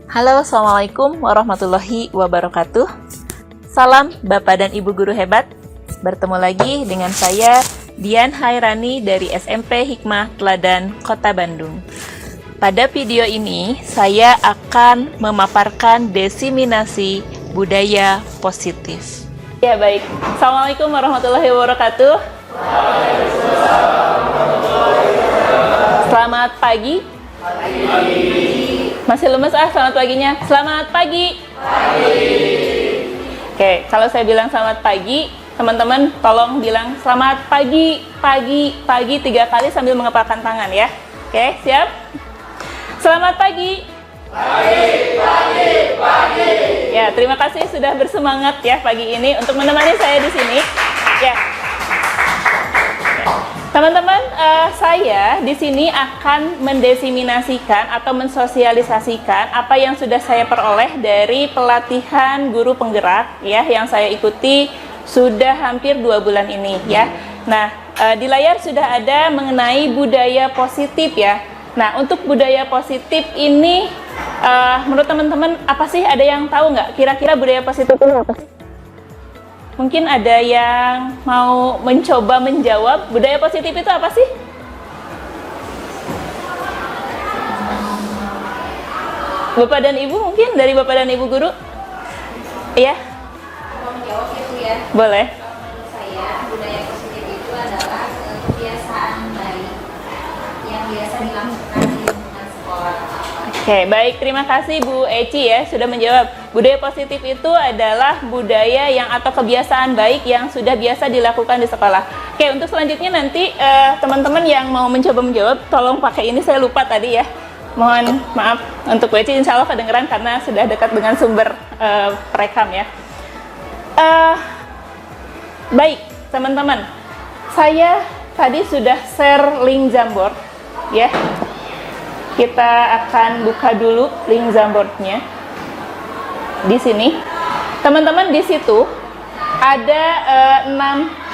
Halo, Assalamualaikum warahmatullahi wabarakatuh. Salam Bapak dan Ibu Guru hebat. Bertemu lagi dengan saya, Dian Hairani dari SMP Hikmah Teladan Kota Bandung. Pada video ini, saya akan memaparkan diseminasi budaya positif. Ya, baik. Assalamualaikum warahmatullahi wabarakatuh. Selamat pagi. Masih lemes selamat paginya. Selamat pagi. Oke, kalau saya bilang selamat pagi, teman-teman tolong bilang selamat pagi, pagi, pagi 3 kali sambil mengepalkan tangan ya. Oke, siap? Selamat pagi. Pagi, pagi, pagi. Ya, terima kasih sudah bersemangat ya pagi ini untuk menemani saya di sini. Ya. Teman-teman, saya di sini akan mendiseminasikan atau mensosialisasikan apa yang sudah saya peroleh dari pelatihan guru penggerak ya yang saya ikuti sudah hampir 2 bulan ini ya. Nah, di layar sudah ada mengenai budaya positif ya. Nah, untuk budaya positif ini menurut teman-teman apa sih? Ada yang tahu nggak kira-kira budaya positif itu apa sih? Mungkin ada yang mau mencoba menjawab, budaya positif itu apa sih? Bapak dan Ibu mungkin, dari Bapak dan Ibu guru? Iya? Mau menjawab itu ya? Boleh. Menurut saya, budaya positif itu adalah kebiasaan baik yang biasa dilakukan di lingkungan sekolah. Oke, baik. Terima kasih Bu Eci ya sudah menjawab. Budaya positif itu adalah budaya yang atau kebiasaan baik yang sudah biasa dilakukan di sekolah. Oke, untuk selanjutnya nanti teman-teman yang mau mencoba menjawab, tolong pakai ini, saya lupa tadi ya. Mohon maaf untuk Bu Eci, insya Allah kedengeran karena sudah dekat dengan sumber perekam ya. Baik, teman-teman. Saya tadi sudah share link Jamboard ya. Kita akan buka dulu link Jamboardnya. Di sini, teman-teman, di situ ada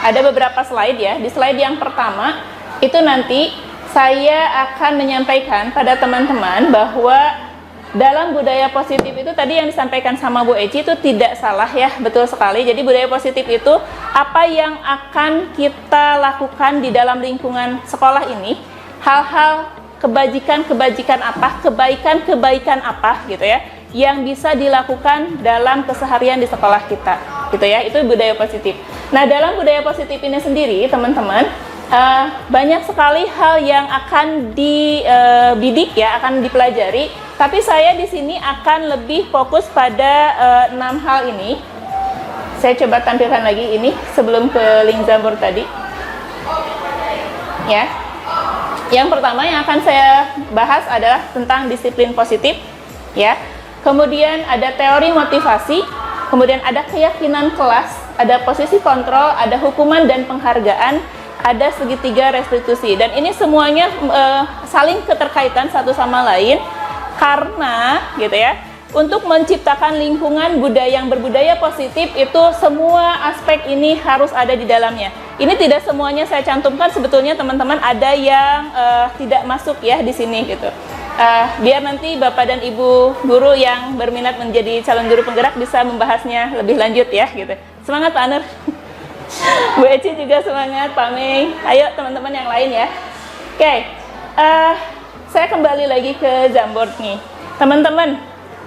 ada beberapa slide ya. Di slide yang pertama itu nanti saya akan menyampaikan pada teman-teman bahwa dalam budaya positif itu tadi yang disampaikan sama Bu Eci itu tidak salah ya, betul sekali. Jadi budaya positif itu apa yang akan kita lakukan di dalam lingkungan sekolah ini, hal-hal kebajikan-kebajikan apa, kebaikan-kebaikan apa gitu ya, yang bisa dilakukan dalam keseharian di sekolah kita gitu ya, itu budaya positif. Nah, dalam budaya positif ini sendiri teman-teman, banyak sekali hal yang akan dibidik ya, akan dipelajari, tapi saya di sini akan lebih fokus pada 6 hal ini. Saya coba tampilkan lagi ini sebelum ke link Jamboard tadi ya. Yang pertama yang akan saya bahas adalah tentang disiplin positif ya. Kemudian ada teori motivasi, kemudian ada keyakinan kelas, ada posisi kontrol, ada hukuman dan penghargaan, ada segitiga restitusi. Dan ini semuanya saling keterkaitan satu sama lain karena gitu ya, untuk menciptakan lingkungan budaya yang berbudaya positif itu semua aspek ini harus ada di dalamnya. Ini tidak semuanya saya cantumkan, sebetulnya teman-teman ada yang tidak masuk ya di sini gitu. Biar nanti Bapak dan Ibu guru yang berminat menjadi calon guru penggerak bisa membahasnya lebih lanjut ya gitu. Semangat Pak Anur. Bu Eci juga semangat, Pak Mei. Ayo teman-teman yang lain ya. Oke, saya kembali lagi ke Jamboard nih. Teman-teman,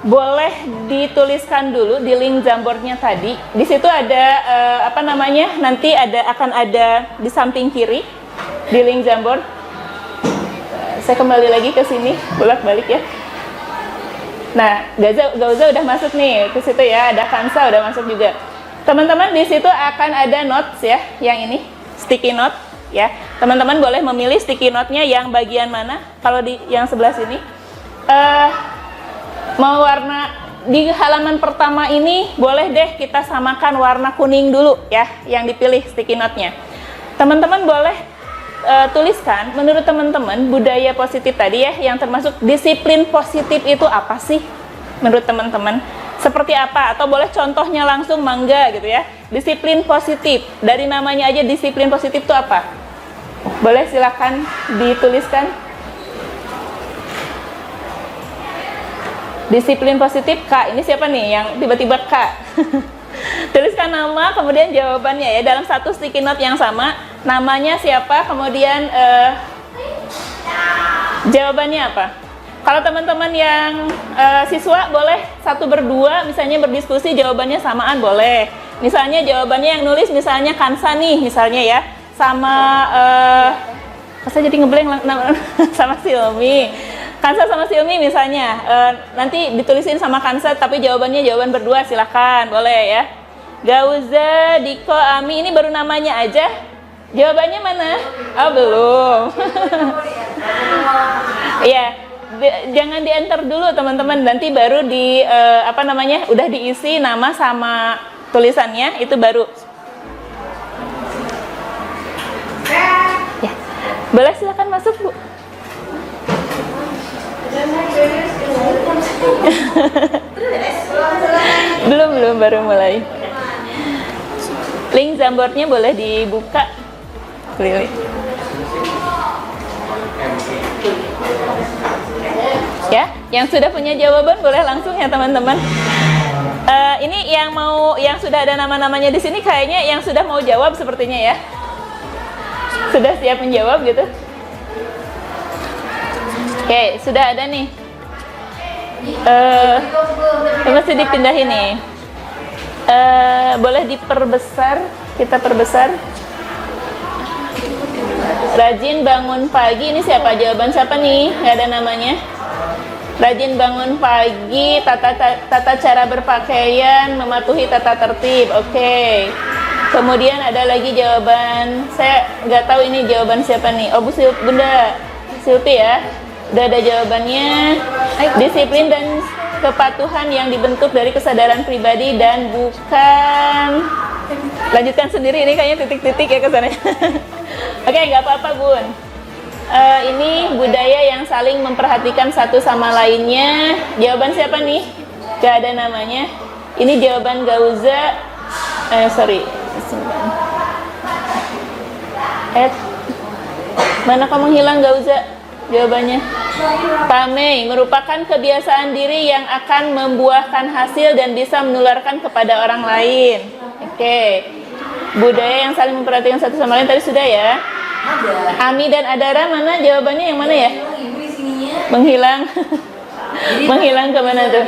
boleh dituliskan dulu di link Jamboardnya tadi. Di situ ada nanti akan ada di samping kiri di link Jamboard. Saya kembali lagi ke sini, bolak-balik ya. Nah, Gauza udah masuk nih ke situ ya. Ada Kansa udah masuk juga. Teman-teman, di situ akan ada notes ya, yang ini sticky note ya. Teman-teman boleh memilih sticky note-nya yang bagian mana. Kalau di yang sebelah sini. Mau warna di halaman pertama ini boleh deh kita samakan warna kuning dulu ya yang dipilih sticky note-nya. Teman-teman boleh tuliskan menurut teman-teman budaya positif tadi ya yang termasuk disiplin positif itu apa sih menurut teman-teman? Seperti apa? Atau boleh contohnya langsung mangga gitu ya. Disiplin positif, dari namanya aja disiplin positif itu apa? Boleh silakan dituliskan. Disiplin positif K. Ini siapa nih yang tiba-tiba K? Tuliskan nama, kemudian jawabannya ya dalam satu sticky note yang sama. Namanya siapa, kemudian jawabannya apa? Kalau teman-teman yang siswa boleh 1 berdua, misalnya berdiskusi jawabannya samaan boleh. Misalnya jawabannya yang nulis misalnya Kansa nih, misalnya ya, sama Kansa jadi ngeblank sama Silmi. Kansa sama Silmi misalnya, nanti ditulisin sama Kansa tapi jawabannya jawaban berdua, silahkan, boleh ya. Gauza, Diko, Ami, ini baru namanya aja. Jawabannya mana? Oh, belum. Iya, jangan di enter dulu teman-teman, nanti baru di udah diisi nama sama tulisannya, itu baru. Ya, boleh silakan masuk Bu. belum baru mulai. Link Jamboardnya boleh dibuka. Lili. Ya, yang sudah punya jawaban boleh langsung ya teman-teman. Ini yang sudah ada nama-namanya di sini kayaknya yang sudah mau jawab sepertinya ya. Sudah siap menjawab gitu. Oke, sudah ada nih. Masih dipindahin nih. Boleh diperbesar, kita perbesar. Rajin bangun pagi, ini siapa? Jawaban siapa nih? Nggak ada namanya. Rajin bangun pagi, tata cara berpakaian, mematuhi tata tertib. Oke. Kemudian ada lagi jawaban, saya nggak tahu ini jawaban siapa nih. Oh, Bunda Silpi ya. Udah ada jawabannya. Disiplin dan kepatuhan yang dibentuk dari kesadaran pribadi dan bukan. Lanjutkan sendiri, ini kayaknya titik-titik ya kesannya. Oke, nggak apa-apa Bun. Ini budaya yang saling memperhatikan satu sama lainnya. Jawaban siapa nih? Gak ada namanya. Ini jawaban Gauza. Mana kamu hilang Gauza? Jawabannya Pamei, merupakan kebiasaan diri yang akan membuahkan hasil dan bisa menularkan kepada orang lain. Oke. Budaya yang saling memperhatikan satu sama lain tadi sudah ya. Ami dan Adara mana jawabannya yang mana ya? Menghilang. Menghilang ke mana tuh?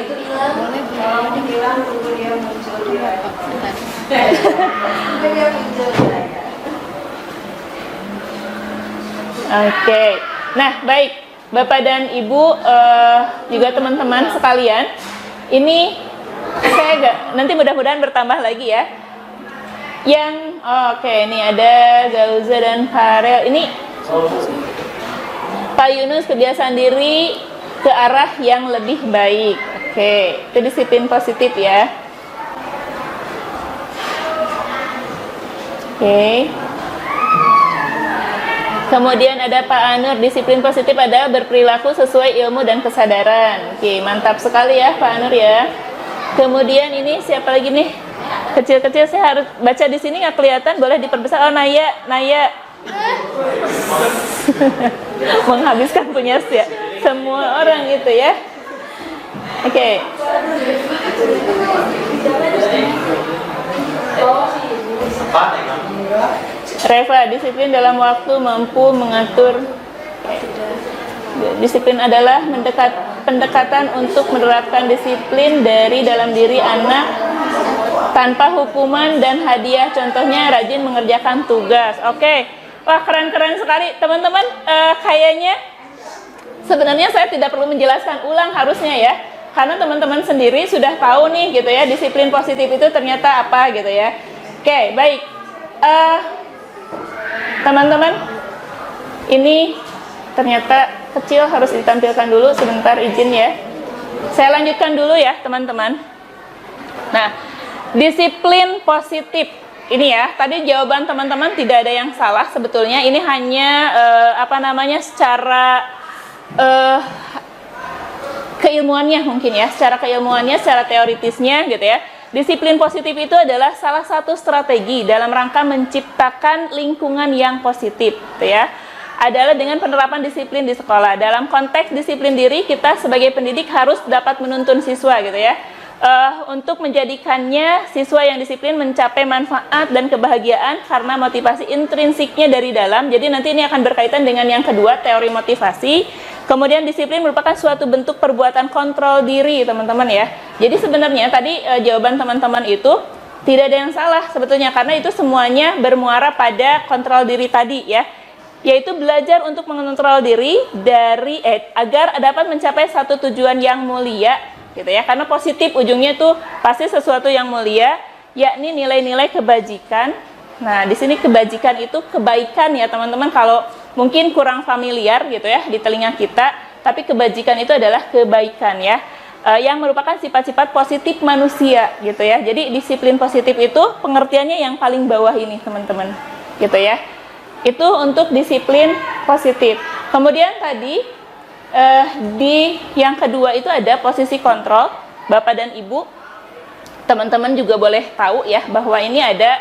Oke. Nah, baik, Bapak dan Ibu, juga teman-teman sekalian, ini saya nanti mudah-mudahan bertambah lagi ya. Ini ada Gauza dan Farel. Ini Pak Yunus, kebiasaan diri ke arah yang lebih baik. Oke, itu disiplin positif ya. Oke. Kemudian ada Pak Anur, disiplin positif adalah berperilaku sesuai ilmu dan kesadaran. Oke, mantap sekali ya Pak Anur ya. Kemudian ini siapa lagi nih? Kecil-kecil saya harus baca di sini nggak kelihatan, boleh diperbesar. Oh, Naya. Menghabiskan punya semua orang gitu ya. Oke. Reva, disiplin dalam waktu, mampu mengatur. Disiplin adalah pendekatan untuk menerapkan disiplin dari dalam diri anak tanpa hukuman dan hadiah. Contohnya rajin mengerjakan tugas. Oke. Wah, keren-keren sekali teman-teman. Kayaknya sebenarnya saya tidak perlu menjelaskan ulang harusnya ya, karena teman-teman sendiri sudah tahu nih gitu ya, disiplin positif itu ternyata apa gitu ya. Oke, baik. Teman-teman, ini ternyata kecil, harus ditampilkan dulu sebentar, izin ya. Saya lanjutkan dulu ya teman-teman. Nah, disiplin positif ini ya, tadi jawaban teman-teman tidak ada yang salah sebetulnya. Ini hanya secara keilmuannya mungkin ya, secara keilmuannya, secara teoritisnya gitu ya. Disiplin positif itu adalah salah satu strategi dalam rangka menciptakan lingkungan yang positif, gitu ya. adalah dengan penerapan disiplin di sekolah. Dalam konteks disiplin diri, kita sebagai pendidik harus dapat menuntun siswa gitu ya, untuk menjadikannya siswa yang disiplin mencapai manfaat dan kebahagiaan karena motivasi intrinsiknya dari dalam. Jadi nanti ini akan berkaitan dengan yang kedua, teori motivasi. Kemudian disiplin merupakan suatu bentuk perbuatan kontrol diri, teman-teman ya. Jadi sebenarnya tadi jawaban teman-teman itu tidak ada yang salah sebetulnya, karena itu semuanya bermuara pada kontrol diri tadi ya, yaitu belajar untuk mengontrol diri dari agar dapat mencapai satu tujuan yang mulia gitu ya, karena positif ujungnya itu pasti sesuatu yang mulia, yakni nilai-nilai kebajikan. Nah di sini kebajikan itu kebaikan ya teman-teman, kalau mungkin kurang familiar gitu ya di telinga kita, tapi kebajikan itu adalah kebaikan ya, yang merupakan sifat-sifat positif manusia gitu ya. Jadi disiplin positif itu pengertiannya yang paling bawah ini teman-teman gitu ya. Itu untuk disiplin positif. Kemudian tadi di yang kedua itu ada posisi kontrol. Bapak dan Ibu, teman-teman juga boleh tahu ya bahwa ini ada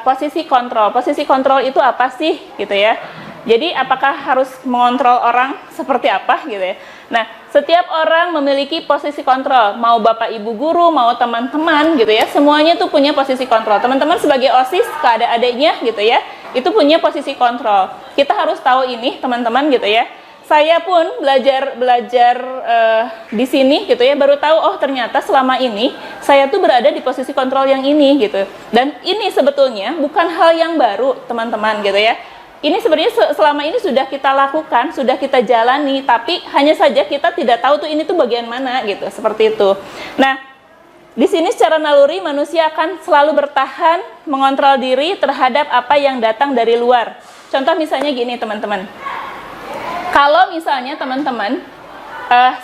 posisi kontrol. Posisi kontrol itu apa sih gitu ya. Jadi apakah harus mengontrol orang seperti apa gitu ya. Nah, setiap orang memiliki posisi kontrol, mau Bapak Ibu guru, mau teman-teman gitu ya, semuanya tuh punya posisi kontrol. Teman-teman sebagai OSIS ke adik-adiknya gitu ya, itu punya posisi kontrol. Kita harus tahu ini teman-teman gitu ya. Saya pun belajar di sini gitu ya, baru tahu oh ternyata selama ini saya tuh berada di posisi kontrol yang ini gitu. Dan ini sebetulnya bukan hal yang baru teman-teman gitu ya. Ini sebenarnya selama ini sudah kita lakukan, sudah kita jalani, tapi hanya saja kita tidak tahu tuh ini tuh bagian mana gitu, seperti itu. Nah, di sini secara naluri manusia akan selalu bertahan mengontrol diri terhadap apa yang datang dari luar. Contoh misalnya gini teman-teman. Kalau misalnya teman-teman,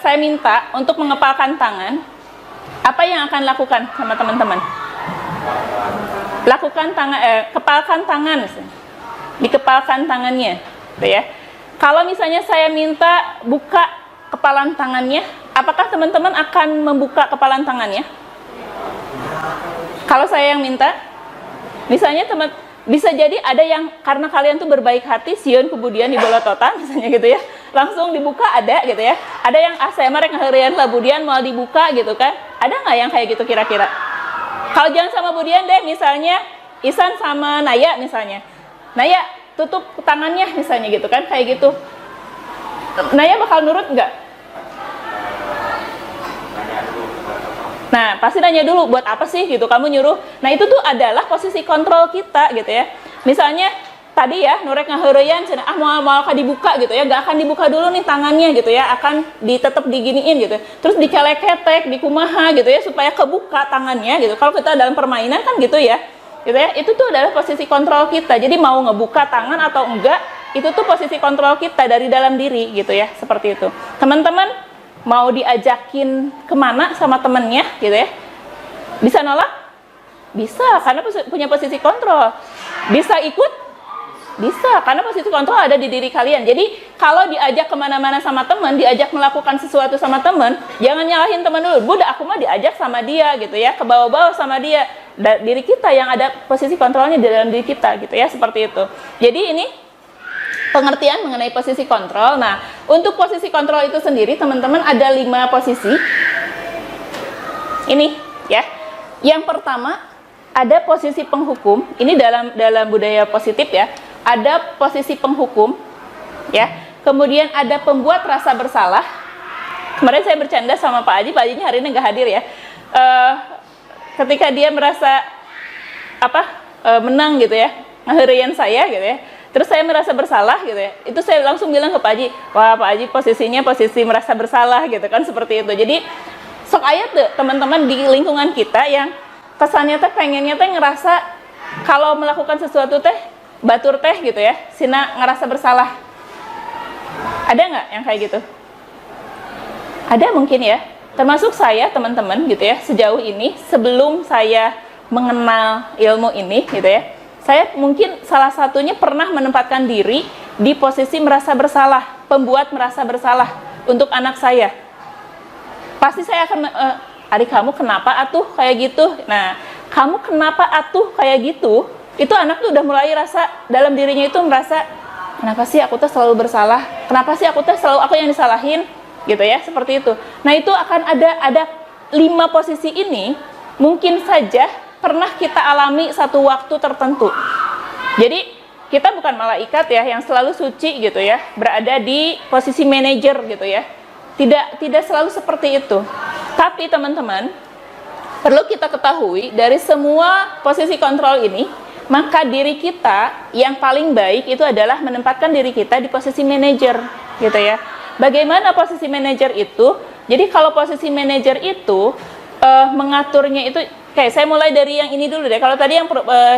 saya minta untuk mengepalkan tangan, apa yang akan lakukan sama teman-teman? Lakukan kepalkan tangan misalnya. Dikepalkan tangannya gitu ya. Kalau misalnya saya minta buka kepalan tangannya, apakah teman-teman akan membuka kepalan tangannya? Kalau saya yang minta, misalnya bisa jadi ada yang karena kalian tuh berbaik hati, sieun kemudian dibolototan misalnya gitu ya, langsung dibuka ada gitu ya. Ada yang saya merek ngeherian lah budian mau dibuka gitu kan, ada nggak yang kayak gitu kira-kira? Kalau jangan sama budian deh, misalnya Isan sama Naya misalnya, Naya tutup tangannya misalnya gitu kan, kayak gitu, Naya bakal nurut nggak? Nah, pasti nanya dulu, buat apa sih gitu kamu nyuruh. Nah, itu tuh adalah posisi kontrol kita gitu ya. Misalnya tadi ya, Nurek ngaheureyan cenah mau dibuka gitu ya, gak akan dibuka dulu nih tangannya gitu ya, akan tetep diginiin gitu. Terus dikeleketek, dikumaha gitu ya supaya kebuka tangannya gitu. Kalau kita dalam permainan kan gitu ya. Gitu ya, itu tuh adalah posisi kontrol kita. Jadi mau ngebuka tangan atau enggak, itu tuh posisi kontrol kita dari dalam diri gitu ya, seperti itu. Teman-teman mau diajakin kemana sama temennya gitu ya, bisa nolak? Bisa, karena punya posisi kontrol. Bisa ikut? Bisa, karena posisi kontrol ada di diri kalian. Jadi kalau diajak kemana-mana sama teman, diajak melakukan sesuatu sama teman, jangan nyalahin teman dulu. Budak aku mah diajak sama dia gitu ya, ke bawah-bawah sama dia. Diri kita yang ada posisi kontrolnya di dalam diri kita gitu ya, seperti itu. Jadi ini pengertian mengenai posisi kontrol. Nah, untuk posisi kontrol itu sendiri teman-teman ada 5 posisi. Ini ya. Yang pertama ada posisi penghukum. Ini dalam budaya positif ya. Ada posisi penghukum ya. Kemudian ada pembuat rasa bersalah. Kemarin saya bercanda sama Pak Haji. Pak Hajinya hari ini nggak hadir ya. Ketika dia merasa menang gitu ya, ngeherian saya gitu ya, terus saya merasa bersalah gitu ya, itu saya langsung bilang ke Pak Haji, wah Pak Haji posisinya posisi merasa bersalah gitu kan, seperti itu. Jadi sok aya tuh teman-teman di lingkungan kita yang kesannya teh pengennya teh ngerasa kalau melakukan sesuatu teh batur teh gitu ya, sina ngerasa bersalah. Ada nggak yang kayak gitu? Ada mungkin ya. Termasuk saya teman-teman gitu ya, sejauh ini sebelum saya mengenal ilmu ini gitu ya, saya mungkin salah satunya pernah menempatkan diri di posisi merasa bersalah, pembuat merasa bersalah untuk anak saya. Pasti saya akan, adik kamu kenapa atuh kayak gitu? Nah, kamu kenapa atuh kayak gitu? Itu anak tuh udah mulai rasa dalam dirinya itu merasa kenapa sih aku tuh selalu bersalah, kenapa sih aku tuh selalu aku yang disalahin, gitu ya, seperti itu. Nah, itu akan ada 5 posisi ini mungkin saja pernah kita alami satu waktu tertentu. Jadi kita bukan malaikat ya yang selalu suci gitu ya, berada di posisi manajer gitu ya. Tidak selalu seperti itu. Tapi teman-teman, perlu kita ketahui dari semua posisi kontrol ini, maka diri kita yang paling baik itu adalah menempatkan diri kita di posisi manajer gitu ya. Bagaimana posisi manajer itu? Jadi kalau posisi manajer itu mengaturnya itu, oke, saya mulai dari yang ini dulu deh. Kalau tadi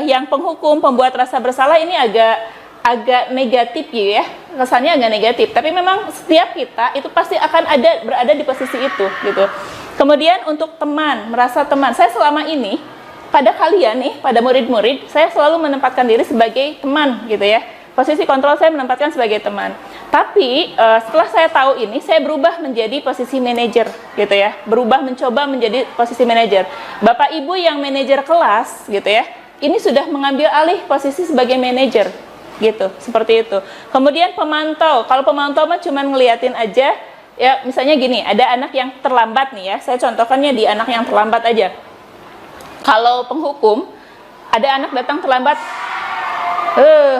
yang penghukum, pembuat rasa bersalah ini agak negatif ya, kesannya agak negatif. Tapi memang setiap kita itu pasti akan berada di posisi itu gitu. Kemudian untuk teman, merasa teman. Saya selama ini pada kalian nih, pada murid-murid, saya selalu menempatkan diri sebagai teman gitu ya. Posisi kontrol saya menempatkan sebagai teman. Tapi setelah saya tahu ini, saya berubah menjadi posisi manajer gitu ya. Berubah mencoba menjadi posisi manajer. Bapak Ibu yang manajer kelas gitu ya, ini sudah mengambil alih posisi sebagai manajer gitu, seperti itu. Kemudian pemantau. Kalau pemantau mah cuma ngeliatin aja ya, misalnya gini, ada anak yang terlambat nih ya. Saya contohkannya di anak yang terlambat aja. Kalau penghukum, ada anak datang terlambat,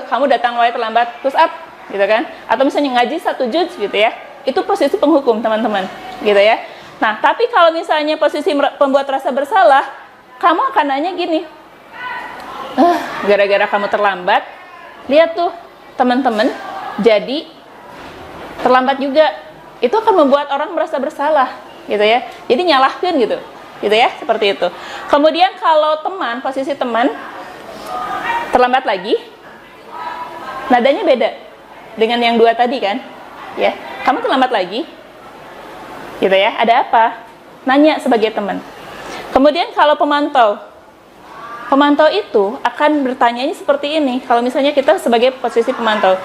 kamu datang mulai terlambat, push up, gitu kan? Atau misalnya ngaji 1 juz gitu ya, itu posisi penghukum teman-teman, gitu ya. Nah, tapi kalau misalnya posisi pembuat rasa bersalah, kamu akan nanya gini, gara-gara kamu terlambat, lihat tuh teman-teman, jadi terlambat juga, itu akan membuat orang merasa bersalah, gitu ya. Jadi nyalahkan gitu ya, seperti itu. Kemudian kalau teman, posisi teman terlambat lagi, nadanya beda dengan yang 2 tadi kan, ya. Kamu terlambat lagi, gitu ya. Ada apa? Nanya sebagai teman. Kemudian kalau pemantau itu akan bertanyanya seperti ini. Kalau misalnya kita sebagai posisi pemantau,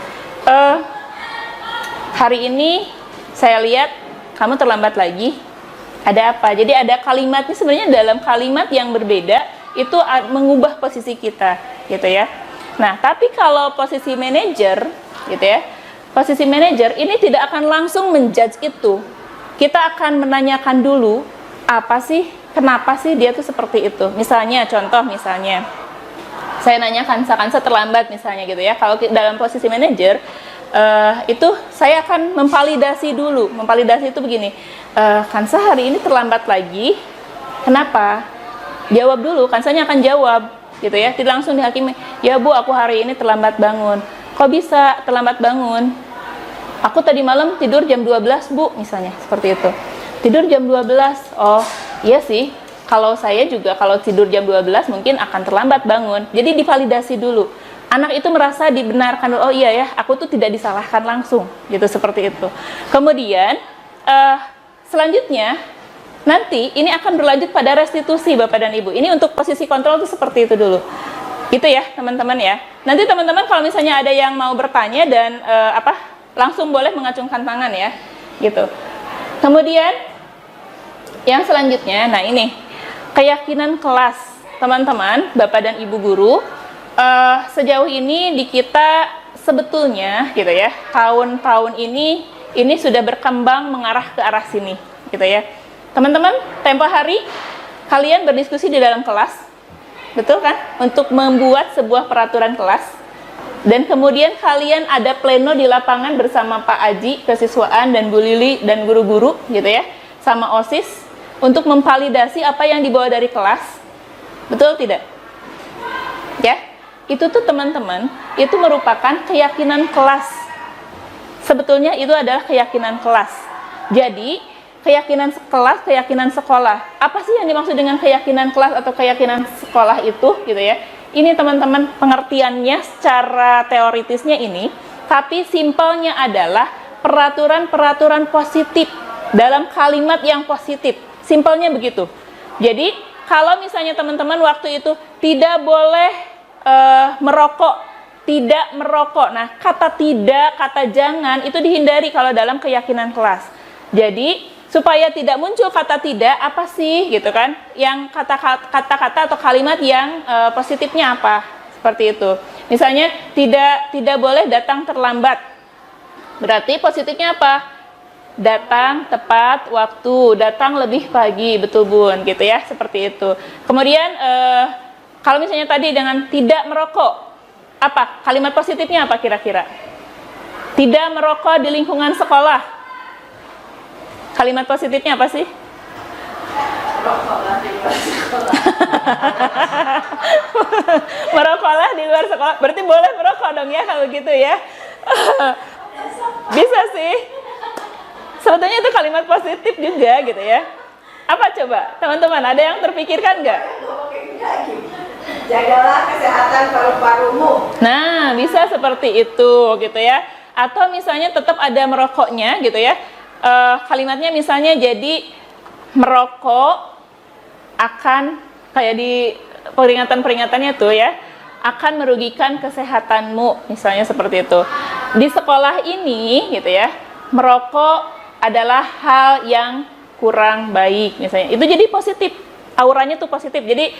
hari ini saya lihat kamu terlambat lagi. Ada apa? Jadi ada kalimatnya, sebenarnya dalam kalimat yang berbeda itu mengubah posisi kita, gitu ya. Nah, tapi kalau posisi manajer, gitu ya, posisi manajer ini tidak akan langsung menjudge itu. Kita akan menanyakan dulu, apa sih, kenapa sih dia tuh seperti itu. Misalnya, saya nanyakan, misalkan saya terlambat misalnya gitu ya. Kalau dalam posisi manajer, itu saya akan memvalidasi dulu. Memvalidasi itu begini, Kansa hari ini terlambat lagi, kenapa? Jawab dulu, Kansanya akan jawab. Gitu ya, tidak langsung dihakimi. Ya Bu, aku hari ini terlambat bangun. Kok bisa terlambat bangun? Aku tadi malam tidur jam 12 Bu, misalnya seperti itu. Tidur jam 12. Oh iya sih, kalau saya juga kalau tidur jam 12 mungkin akan terlambat bangun. Jadi divalidasi dulu. Anak itu merasa dibenarkan. Oh iya ya, aku tuh tidak disalahkan langsung, gitu, seperti itu. Kemudian selanjutnya nanti ini akan berlanjut pada restitusi Bapak dan Ibu. Ini untuk posisi kontrol itu seperti itu dulu. Gitu ya, teman-teman ya. Nanti teman-teman kalau misalnya ada yang mau bertanya dan langsung boleh mengacungkan tangan ya. Gitu. Kemudian yang selanjutnya, nah ini keyakinan kelas. Teman-teman, Bapak dan Ibu guru, sejauh ini di kita sebetulnya gitu ya, tahun-tahun ini sudah berkembang mengarah ke arah sini, gitu ya. Teman-teman, tempo hari kalian berdiskusi di dalam kelas, betul kan? Untuk membuat sebuah peraturan kelas. Dan kemudian kalian ada pleno di lapangan bersama Pak Aji, kesiswaan, dan Bu Lili, dan guru-guru, gitu ya. Sama OSIS, untuk memvalidasi apa yang dibawa dari kelas. Betul tidak? Ya, itu tuh teman-teman, itu merupakan keyakinan kelas. Sebetulnya itu adalah keyakinan kelas. Jadi, keyakinan kelas, keyakinan sekolah. Apa sih yang dimaksud dengan keyakinan kelas atau keyakinan sekolah itu, gitu ya? Ini teman-teman pengertiannya secara teoritisnya ini, tapi simpelnya adalah peraturan-peraturan positif dalam kalimat yang positif. Simpelnya begitu. Jadi, kalau misalnya teman-teman waktu itu tidak boleh merokok, tidak merokok. Nah, kata tidak, kata jangan itu dihindari kalau dalam keyakinan kelas. Jadi, supaya tidak muncul kata tidak, apa sih gitu kan, yang kata-kata atau kalimat yang positifnya apa, seperti itu. Misalnya tidak boleh datang terlambat. Berarti positifnya apa? Datang tepat waktu, datang lebih pagi, betul Bun, gitu ya, seperti itu. Kemudian kalau misalnya tadi dengan tidak merokok, apa? Kalimat positifnya apa kira-kira? Tidak merokok di lingkungan sekolah. Kalimat positifnya apa sih? Merokoklah di luar sekolah. Merokoklah di luar sekolah. Berarti boleh merokok dong ya kalau gitu ya. Bisa sih. Sebetulnya itu kalimat positif juga gitu ya. Apa coba teman-teman, ada yang terpikirkan nggak? Jagalah kesehatan paru-parumu. Nah, bisa seperti itu gitu ya. Atau misalnya tetap ada merokoknya gitu ya. Kalimatnya misalnya jadi merokok akan kayak di peringatan-peringatannya tuh ya, akan merugikan kesehatanmu, misalnya seperti itu. Di sekolah ini gitu ya, merokok adalah hal yang kurang baik misalnya. Itu jadi positif. Auranya tuh positif, jadi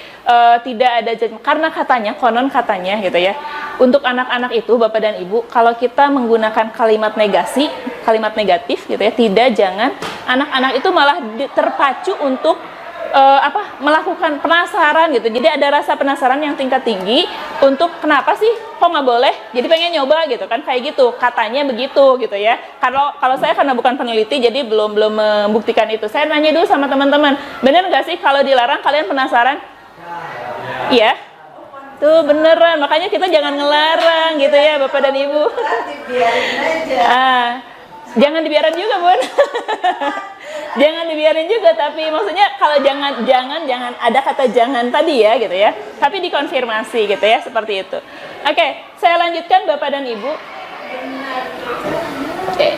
tidak ada judgement. Karena katanya, konon katanya gitu ya, untuk anak-anak itu Bapak dan Ibu, kalau kita menggunakan kalimat negasi, kalimat negatif gitu ya, jangan anak-anak itu malah terpacu untuk melakukan penasaran gitu. Jadi ada rasa penasaran yang tingkat tinggi untuk kenapa sih kok nggak boleh, jadi pengen nyoba gitu kan, kayak gitu katanya begitu gitu ya. Kalau saya karena bukan peneliti jadi belum membuktikan itu. Saya nanya dulu sama teman-teman, bener nggak sih kalau dilarang kalian penasaran? Iya, tuh beneran, makanya kita jangan ngelarang gitu ya Bapak dan Ibu. Dibiarin aja. Jangan dibiarin juga Bun. Jangan dibiarin juga, tapi maksudnya kalau jangan ada kata jangan tadi ya gitu ya, tapi dikonfirmasi gitu ya, seperti itu. Oke, saya lanjutkan Bapak dan Ibu. Oke,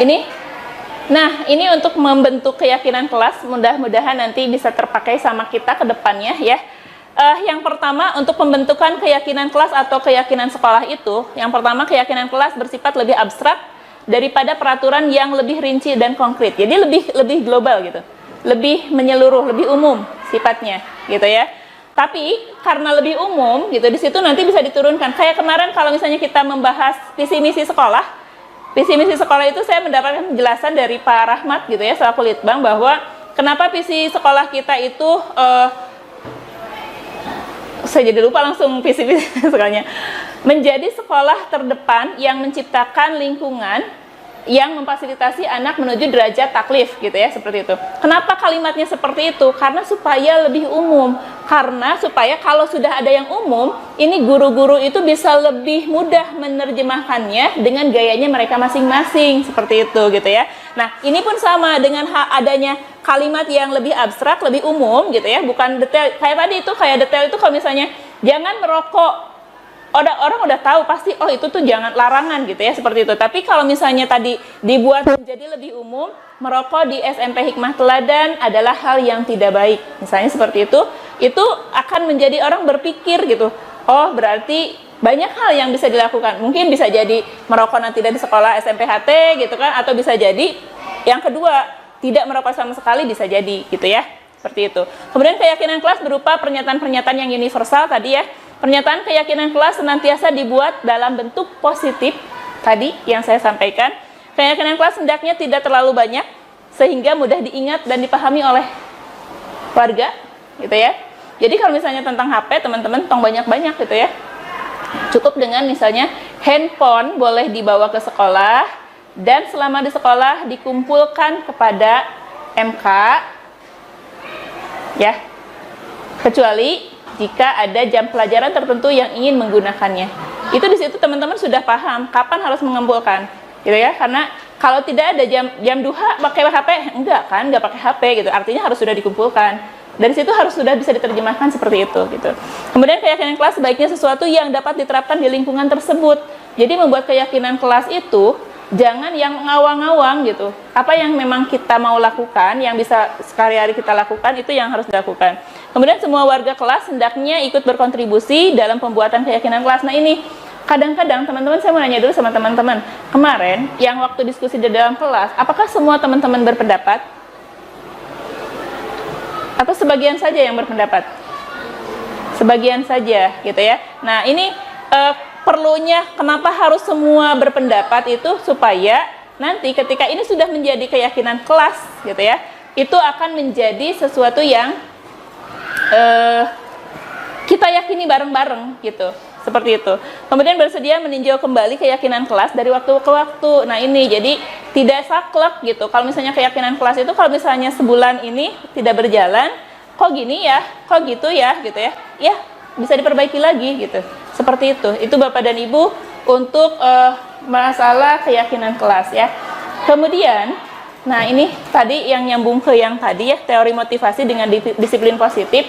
ini untuk membentuk keyakinan kelas, mudah-mudahan nanti bisa terpakai sama kita ke depannya ya. Yang pertama, untuk pembentukan keyakinan kelas atau keyakinan sekolah itu, yang pertama, keyakinan kelas bersifat lebih abstrak daripada peraturan yang lebih rinci dan konkret. Jadi lebih global gitu, lebih menyeluruh, lebih umum sifatnya gitu ya. Tapi karena lebih umum gitu, di situ nanti bisa diturunkan. Kayak kemarin kalau misalnya kita membahas visi misi sekolah, itu saya mendapatkan penjelasan dari Pak Rahmat gitu ya, selaku Litbang, bahwa kenapa visi sekolah kita itu saya jadi lupa langsung visi sekolahnya, menjadi sekolah terdepan yang menciptakan lingkungan yang memfasilitasi anak menuju derajat taklif gitu ya, seperti itu. Kenapa kalimatnya seperti itu? Karena supaya lebih umum, karena supaya kalau sudah ada yang umum, ini guru-guru itu bisa lebih mudah menerjemahkannya dengan gayanya mereka masing-masing, seperti itu gitu ya. Nah, ini pun sama dengan adanya kalimat yang lebih abstrak, lebih umum gitu ya, bukan detail. Kayak tadi itu, kayak detail itu kalau misalnya jangan merokok, orang udah tahu pasti, oh itu tuh jangan, larangan gitu ya, seperti itu. Tapi kalau misalnya tadi dibuat menjadi lebih umum, merokok di SMP Hikmah Teladan adalah hal yang tidak baik, misalnya seperti itu akan menjadi orang berpikir gitu, oh berarti banyak hal yang bisa dilakukan. Mungkin bisa jadi merokok nanti di sekolah SMP HT gitu kan, atau bisa jadi yang kedua, tidak merokok sama sekali, bisa jadi gitu ya, seperti itu. Kemudian keyakinan kelas berupa pernyataan-pernyataan yang universal tadi ya. Pernyataan keyakinan kelas senantiasa dibuat dalam bentuk positif tadi yang saya sampaikan. Keyakinan kelas hendaknya tidak terlalu banyak sehingga mudah diingat dan dipahami oleh warga gitu ya. Jadi kalau misalnya tentang HP, teman-teman tong banyak-banyak gitu ya. Cukup dengan misalnya handphone boleh dibawa ke sekolah, dan selama di sekolah dikumpulkan kepada MK ya, kecuali jika ada jam pelajaran tertentu yang ingin menggunakannya. Itu di situ teman-teman sudah paham kapan harus mengumpulkan gitu ya, karena kalau tidak ada jam duha pakai HP, enggak pakai HP gitu, artinya harus sudah dikumpulkan. Dari situ harus sudah bisa diterjemahkan seperti itu gitu. Kemudian keyakinan kelas sebaiknya sesuatu yang dapat diterapkan di lingkungan tersebut. Jadi membuat keyakinan kelas itu jangan yang ngawang-ngawang gitu. Apa yang memang kita mau lakukan, yang bisa sehari-hari kita lakukan, itu yang harus dilakukan. Kemudian semua warga kelas hendaknya ikut berkontribusi dalam pembuatan keyakinan kelas. Nah ini kadang-kadang teman-teman, saya mau nanya dulu sama teman-teman, kemarin yang waktu diskusi di dalam kelas, apakah semua teman-teman berpendapat? Atau sebagian saja yang berpendapat? Sebagian saja gitu ya. Nah ini perlunya kenapa harus semua berpendapat itu supaya nanti ketika ini sudah menjadi keyakinan kelas gitu ya, itu akan menjadi sesuatu yang kita yakini bareng-bareng gitu, seperti itu. Kemudian bersedia meninjau kembali keyakinan kelas dari waktu ke waktu. Nah ini jadi tidak saklek gitu. Kalau misalnya keyakinan kelas itu kalau misalnya sebulan ini tidak berjalan, kok gini ya, kok gitu ya, ya bisa diperbaiki lagi gitu. Seperti itu. Itu Bapak dan Ibu untuk masalah keyakinan kelas ya. Kemudian, nah ini tadi yang nyambung ke yang tadi ya, teori motivasi dengan disiplin positif.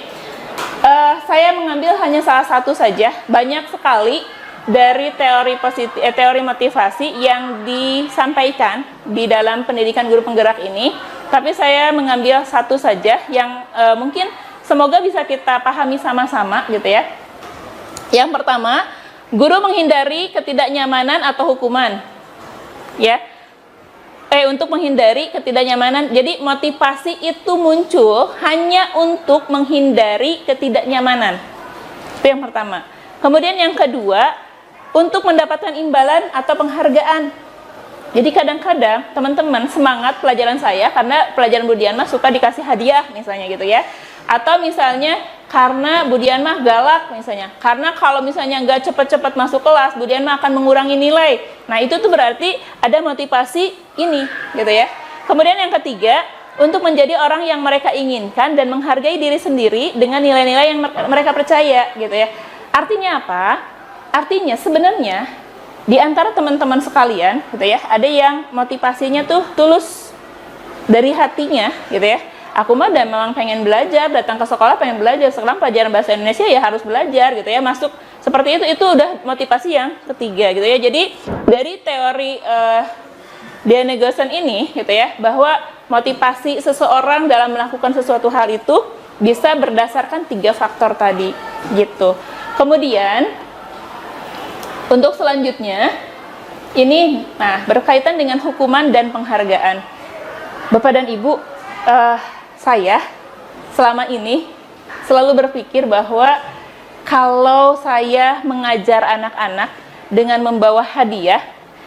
Saya mengambil hanya salah satu saja, banyak sekali dari teori motivasi yang disampaikan di dalam pendidikan guru penggerak ini, tapi saya mengambil satu saja yang mungkin semoga bisa kita pahami sama-sama gitu ya. Yang pertama, guru menghindari ketidaknyamanan atau hukuman ya. Untuk menghindari ketidaknyamanan. Jadi motivasi itu muncul hanya untuk menghindari ketidaknyamanan. Itu yang pertama. Kemudian yang kedua, untuk mendapatkan imbalan atau penghargaan. Jadi kadang-kadang teman-teman semangat pelajaran saya karena pelajaran Budian mah suka dikasih hadiah misalnya gitu ya. Atau misalnya karena Budian mah galak misalnya. Karena kalau misalnya nggak cepat-cepat masuk kelas, Budian mah akan mengurangi nilai. Nah itu tuh berarti ada motivasi ini gitu ya. Kemudian yang ketiga, untuk menjadi orang yang mereka inginkan dan menghargai diri sendiri dengan nilai-nilai yang mereka percaya gitu ya. Artinya apa? Artinya sebenarnya di antara teman-teman sekalian gitu ya, ada yang motivasinya tuh tulus dari hatinya gitu ya. Aku mah memang pengen belajar, datang ke sekolah pengen belajar, sekarang pelajaran bahasa Indonesia ya harus belajar gitu ya, masuk seperti itu udah motivasi yang ketiga gitu ya. Jadi dari teori Diane Gosson ini gitu ya, bahwa motivasi seseorang dalam melakukan sesuatu hal itu bisa berdasarkan 3 faktor tadi gitu. Kemudian untuk selanjutnya ini berkaitan dengan hukuman dan penghargaan. Bapak dan Ibu, saya selama ini selalu berpikir bahwa kalau saya mengajar anak-anak dengan membawa hadiah,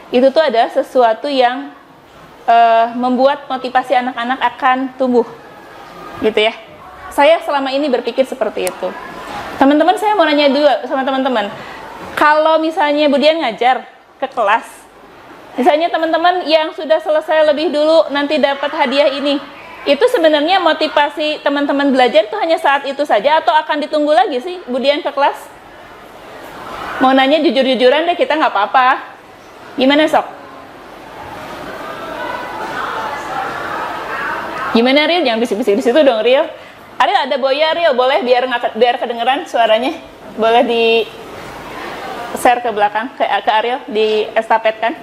itu tuh ada sesuatu yang membuat motivasi anak-anak akan tumbuh gitu ya. Saya selama ini berpikir seperti itu. Teman-teman, saya mau nanya dulu sama teman-teman, kalau misalnya Budian ngajar ke kelas, misalnya teman-teman yang sudah selesai lebih dulu nanti dapat hadiah ini, itu sebenarnya motivasi teman-teman belajar itu hanya saat itu saja atau akan ditunggu lagi sih Budian ke kelas? Mau nanya jujur-jujuran deh, kita nggak apa-apa. Gimana sok? Gimana Ril? Jangan bisik-bisik di situ dong Ril. Ariel ada Boya Ril, boleh biar kedengeran suaranya, boleh di share ke belakang ke Ariel, di estafetkan.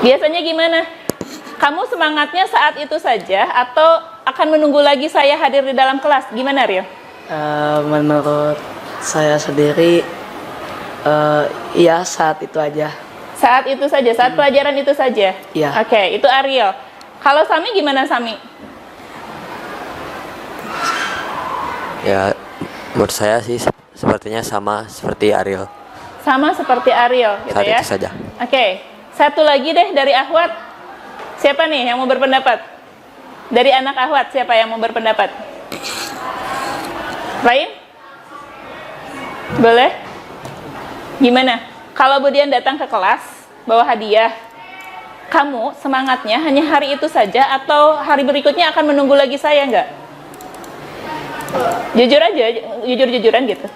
Biasanya gimana? Kamu semangatnya saat itu saja atau akan menunggu lagi saya hadir di dalam kelas? Gimana, Rio? Menurut saya sendiri, ya saat itu aja. Saat itu saja, saat pelajaran itu saja? Iya. Oke, itu Ariel. Kalau Sami gimana, Sami? Ya, menurut saya sih sepertinya sama seperti Ariel. Sama seperti Ariel, gitu Saat ya? itu saja. Oke. Satu lagi deh dari Ahwat. Siapa nih yang mau berpendapat? Dari anak Ahwat, siapa yang mau berpendapat? Lain? Boleh? Gimana? Kalau Budian datang ke kelas, bawa hadiah, kamu semangatnya hanya hari itu saja atau hari berikutnya akan menunggu lagi saya nggak? Jujur aja, jujur-jujuran gitu.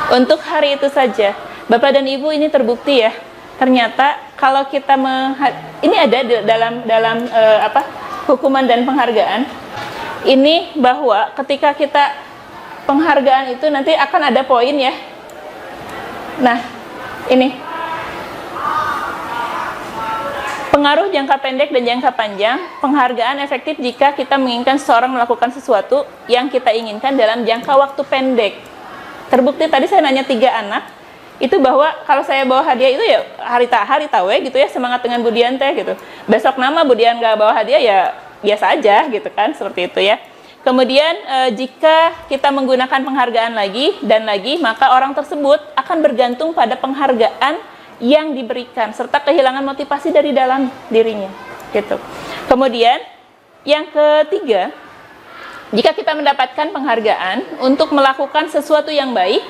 Untuk hari itu saja. Bapak dan Ibu, ini terbukti ya. Ternyata kalau kita ini ada dalam hukuman dan penghargaan ini, bahwa ketika kita penghargaan itu nanti akan ada poin ya. Nah, ini pengaruh jangka pendek dan jangka panjang. Penghargaan efektif jika kita menginginkan seseorang melakukan sesuatu yang kita inginkan dalam jangka waktu pendek. Terbukti tadi saya nanya 3 anak itu, bahwa kalau saya bawa hadiah itu ya hari tawe gitu ya, semangat dengan Budian teh gitu. Besok nama Budian nggak bawa hadiah ya biasa aja gitu kan, seperti itu ya. Kemudian jika kita menggunakan penghargaan lagi dan lagi, maka orang tersebut akan bergantung pada penghargaan yang diberikan serta kehilangan motivasi dari dalam dirinya, gitu. Kemudian yang ketiga, jika kita mendapatkan penghargaan untuk melakukan sesuatu yang baik,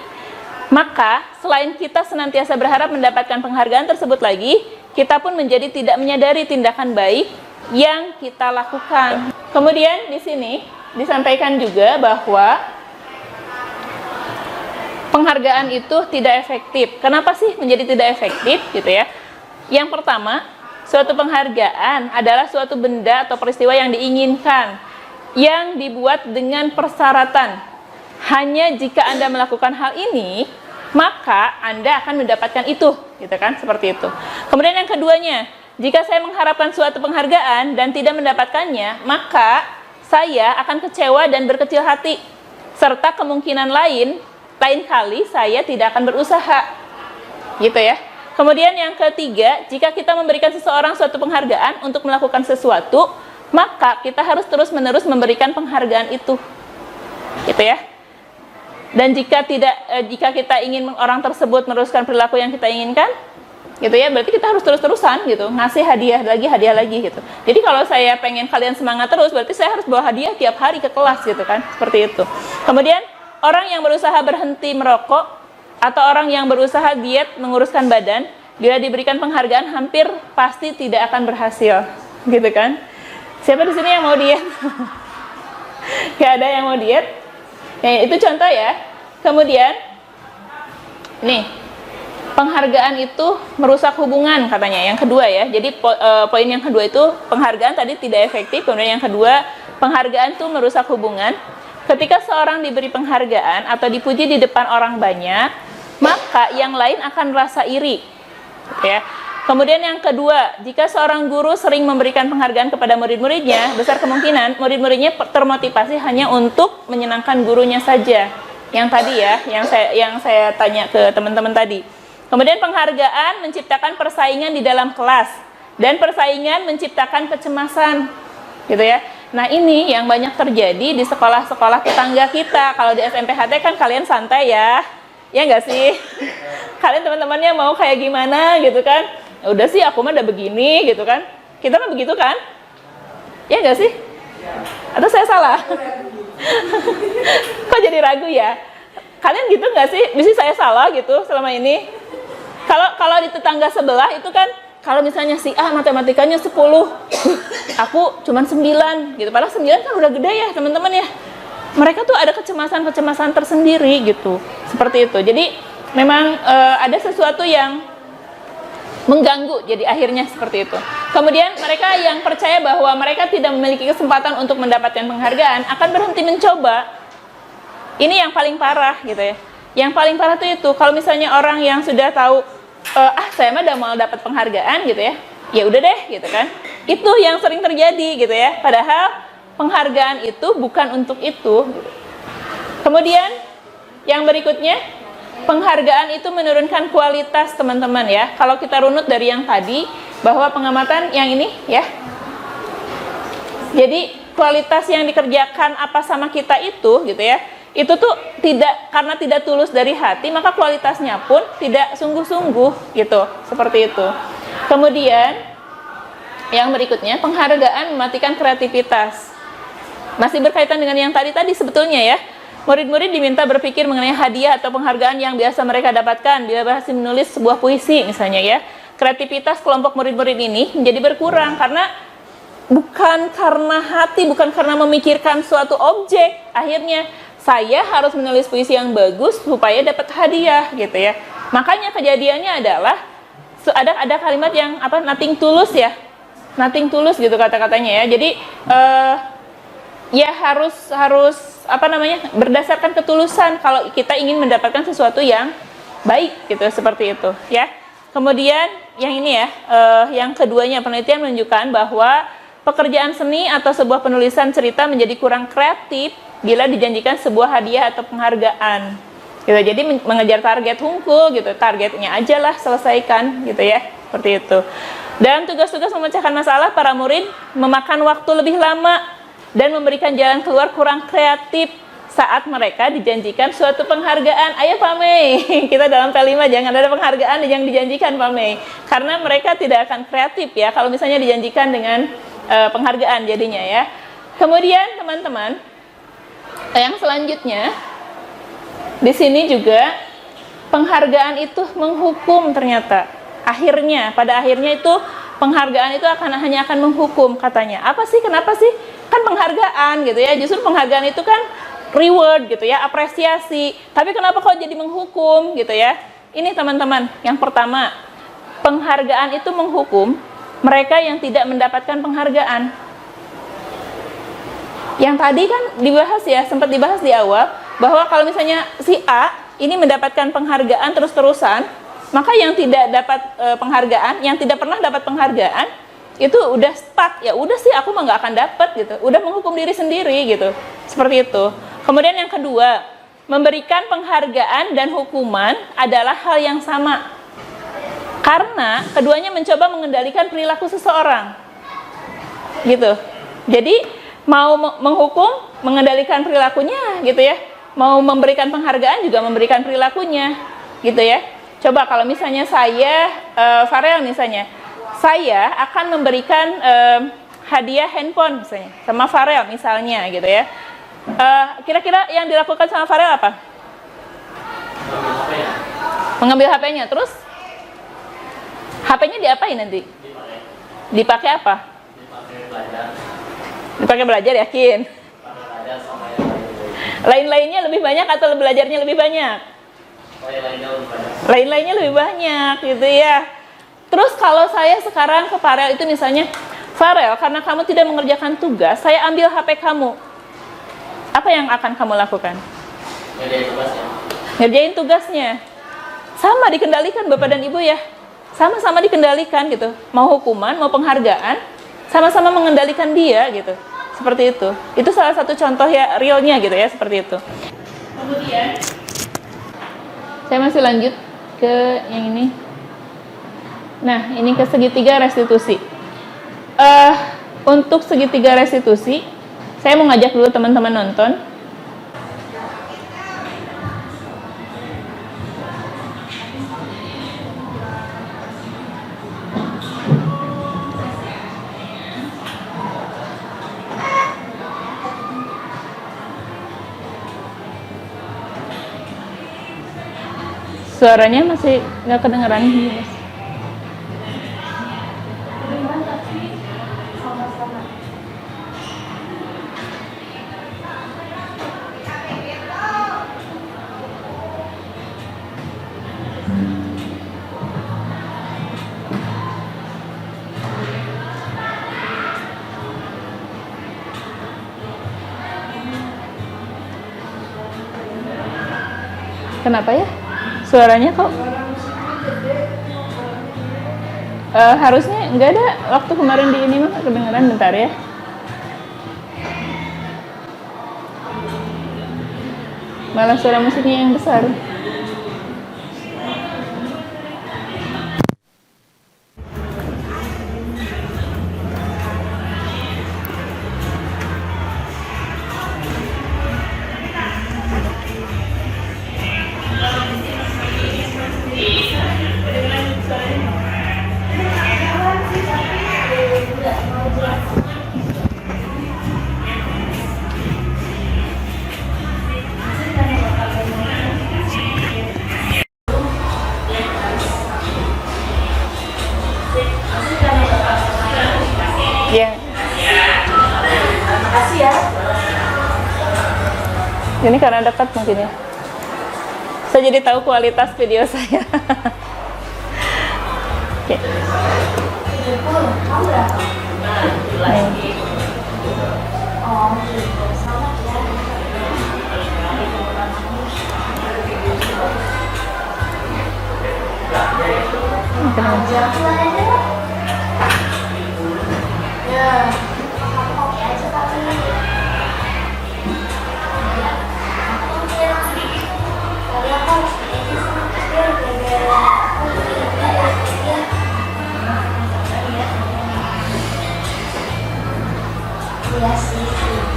maka selain kita senantiasa berharap mendapatkan penghargaan tersebut lagi, kita pun menjadi tidak menyadari tindakan baik yang kita lakukan. Kemudian di sini disampaikan juga bahwa penghargaan itu tidak efektif. Kenapa sih menjadi tidak efektif gitu ya? Yang pertama, suatu penghargaan adalah suatu benda atau peristiwa yang diinginkan, yang dibuat dengan persyaratan. Hanya jika Anda melakukan hal ini, maka Anda akan mendapatkan itu, gitu kan? Seperti itu. Kemudian yang keduanya, jika saya mengharapkan suatu penghargaan dan tidak mendapatkannya, maka saya akan kecewa dan berkecil hati, serta kemungkinan lain kali saya tidak akan berusaha, gitu ya. Kemudian yang ketiga, jika kita memberikan seseorang suatu penghargaan untuk melakukan sesuatu, maka kita harus terus-menerus memberikan penghargaan itu, gitu ya. Dan jika kita ingin orang tersebut meneruskan perilaku yang kita inginkan, gitu ya, berarti kita harus terus-terusan gitu, ngasih hadiah lagi gitu. Jadi kalau saya pengen kalian semangat terus, berarti saya harus bawa hadiah tiap hari ke kelas gitu kan, seperti itu. Kemudian orang yang berusaha berhenti merokok atau orang yang berusaha diet menguruskan badan, bila diberikan penghargaan hampir pasti tidak akan berhasil, gitu kan? Siapa di sini yang mau diet? Gak ada yang mau diet? Ya, itu contoh ya. Kemudian nih, penghargaan itu merusak hubungan katanya. Yang kedua ya. Jadi poin yang kedua itu penghargaan tadi tidak efektif. Kemudian yang kedua, penghargaan itu merusak hubungan. Ketika seorang diberi penghargaan atau dipuji di depan orang banyak, maka yang lain akan merasa iri. Ya. Kemudian yang kedua, jika seorang guru sering memberikan penghargaan kepada murid-muridnya, besar kemungkinan murid-muridnya termotivasi hanya untuk menyenangkan gurunya saja. Yang tadi ya, yang saya tanya ke teman-teman tadi. Kemudian penghargaan menciptakan persaingan di dalam kelas, dan persaingan menciptakan kecemasan, gitu ya. Nah ini yang banyak terjadi di sekolah-sekolah tetangga kita. Kalau di SMPHT kan kalian santai ya nggak sih? Kalian teman-temannya mau kayak gimana gitu kan? Ya udah sih, aku mah udah begini gitu kan. Kita mah begitu kan? Ya nggak sih? Atau saya salah? Kok jadi ragu ya? Kalian gitu nggak sih? Bisa saya salah gitu selama ini? Kalau di tetangga sebelah itu kan, kalau misalnya si A matematikanya 10, aku cuman 9 gitu. Padahal 9 kan udah gede ya teman-teman ya. Mereka tuh ada kecemasan tersendiri gitu. Seperti itu. Jadi memang ada sesuatu yang mengganggu, jadi akhirnya seperti itu. Kemudian mereka yang percaya bahwa mereka tidak memiliki kesempatan untuk mendapatkan penghargaan akan berhenti mencoba. Ini yang paling parah gitu ya. Yang paling parah itu kalau misalnya orang yang sudah tahu saya mah udah mau dapat penghargaan gitu ya, ya udah deh gitu kan. Itu yang sering terjadi gitu ya. Padahal penghargaan itu bukan untuk itu. Kemudian yang berikutnya, penghargaan itu menurunkan kualitas teman-teman ya. Kalau kita runut dari yang tadi, bahwa pengamatan yang ini ya. Jadi kualitas yang dikerjakan apa sama kita itu gitu ya. Itu tuh karena tidak tulus dari hati, maka kualitasnya pun tidak sungguh-sungguh gitu. Seperti itu. Kemudian yang berikutnya, penghargaan mematikan kreativitas. Masih berkaitan dengan yang tadi sebetulnya ya. Murid-murid diminta berpikir mengenai hadiah atau penghargaan yang biasa mereka dapatkan bila berhasil menulis sebuah puisi misalnya ya. Kreativitas kelompok murid-murid ini menjadi berkurang karena bukan karena hati, bukan karena memikirkan suatu objek. Akhirnya saya harus menulis puisi yang bagus supaya dapat hadiah gitu ya. Makanya kejadiannya adalah ada kalimat yang nothing tulus ya. Nothing tulus gitu kata-katanya ya. Jadi ya harus berdasarkan ketulusan kalau kita ingin mendapatkan sesuatu yang baik gitu, seperti itu ya. Kemudian yang ini ya, yang keduanya, penelitian menunjukkan bahwa pekerjaan seni atau sebuah penulisan cerita menjadi kurang kreatif bila dijanjikan sebuah hadiah atau penghargaan gitu. Jadi mengejar target hungkul gitu, targetnya aja lah selesaikan gitu ya, seperti itu. Dalam tugas-tugas memecahkan masalah, para murid memakan waktu lebih lama dan memberikan jalan keluar kurang kreatif saat mereka dijanjikan suatu penghargaan. Ayo Pak Mei, kita dalam P5 jangan ada penghargaan yang dijanjikan Pak Mei, karena mereka tidak akan kreatif ya kalau misalnya dijanjikan dengan penghargaan jadinya ya. Kemudian teman-teman, yang selanjutnya di sini juga penghargaan itu menghukum ternyata. Pada akhirnya itu penghargaan itu hanya akan menghukum katanya. Apa sih? Kenapa sih? Kan penghargaan gitu ya. Justru penghargaan itu kan reward gitu ya, apresiasi. Tapi kenapa kok jadi menghukum gitu ya? Ini teman-teman, yang pertama, penghargaan itu menghukum mereka yang tidak mendapatkan penghargaan. Yang tadi kan dibahas ya, sempat dibahas di awal, bahwa kalau misalnya si A ini mendapatkan penghargaan terus-terusan, maka yang tidak dapat penghargaan, yang tidak pernah dapat penghargaan, itu udah stuck. Ya udah sih, aku mah nggak akan dapat gitu. Udah menghukum diri sendiri gitu. Seperti itu. Kemudian yang kedua, memberikan penghargaan dan hukuman adalah hal yang sama. Karena keduanya mencoba mengendalikan perilaku seseorang. Gitu. Jadi mau menghukum, mengendalikan perilakunya gitu ya. Mau memberikan penghargaan juga memberikan perilakunya. Gitu ya. Coba kalau misalnya saya, Farel misalnya, saya akan memberikan hadiah handphone misalnya sama Farel misalnya gitu ya. Kira-kira yang dilakukan sama Farel apa? Mengambil HP-nya. Terus HP-nya diapain nanti? Dipakai apa? Dipakai belajar, yakin? Lain-lainnya lebih banyak atau belajarnya lebih banyak? Lain-lainnya lebih banyak gitu ya. Terus kalau saya sekarang ke Farel itu misalnya, Farel, karena kamu tidak mengerjakan tugas, saya ambil HP kamu. Apa yang akan kamu lakukan? Ngerjain tugasnya. Sama dikendalikan Bapak dan Ibu ya. Sama-sama dikendalikan gitu. Mau hukuman, mau penghargaan, sama-sama mengendalikan dia gitu. Seperti itu. Itu salah satu contoh ya realnya gitu ya, seperti itu. Kemudian saya masih lanjut ke yang ini. Nah, ini ke segitiga restitusi. Untuk segitiga restitusi, saya mau ngajak dulu teman-teman nonton. Suaranya masih nggak kedengeran. Kenapa ya? Suaranya kok harusnya nggak ada waktu kemarin di ini mah kedengeran. Bentar ya. Malah suara musiknya yang besar. Ya. Makasih ya. Ini karena dekat mungkin ya. Saya jadi tahu kualitas video saya. Oke. Iya sih.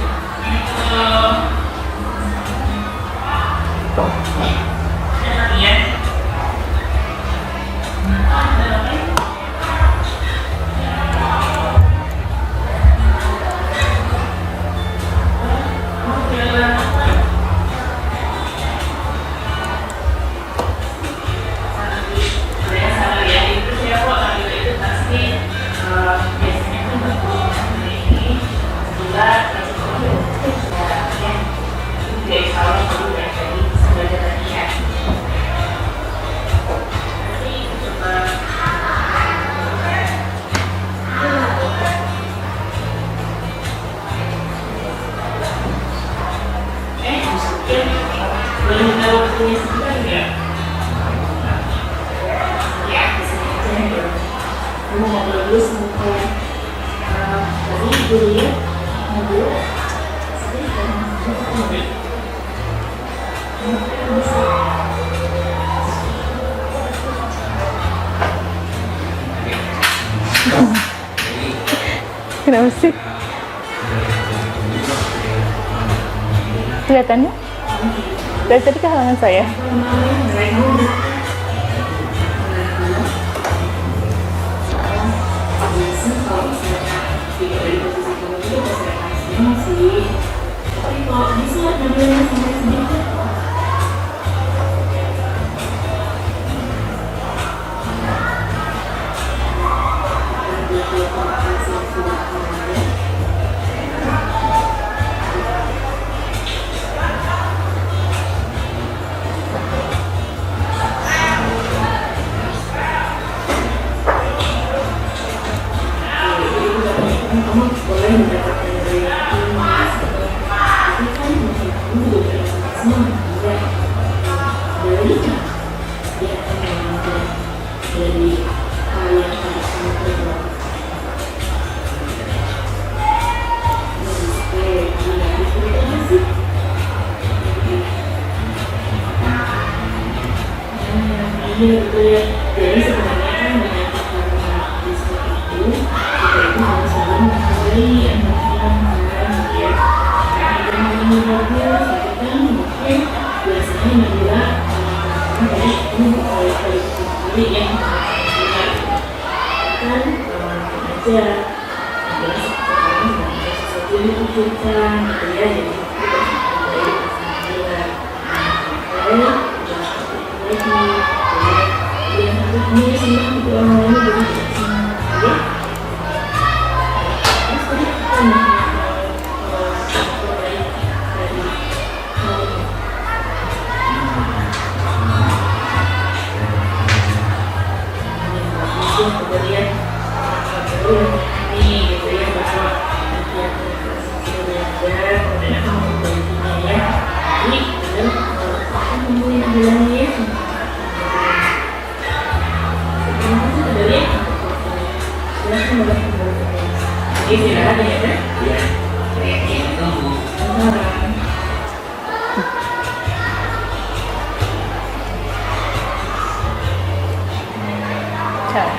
Kenapa sih? Kelihatannya? Dari tadi ke halaman saya.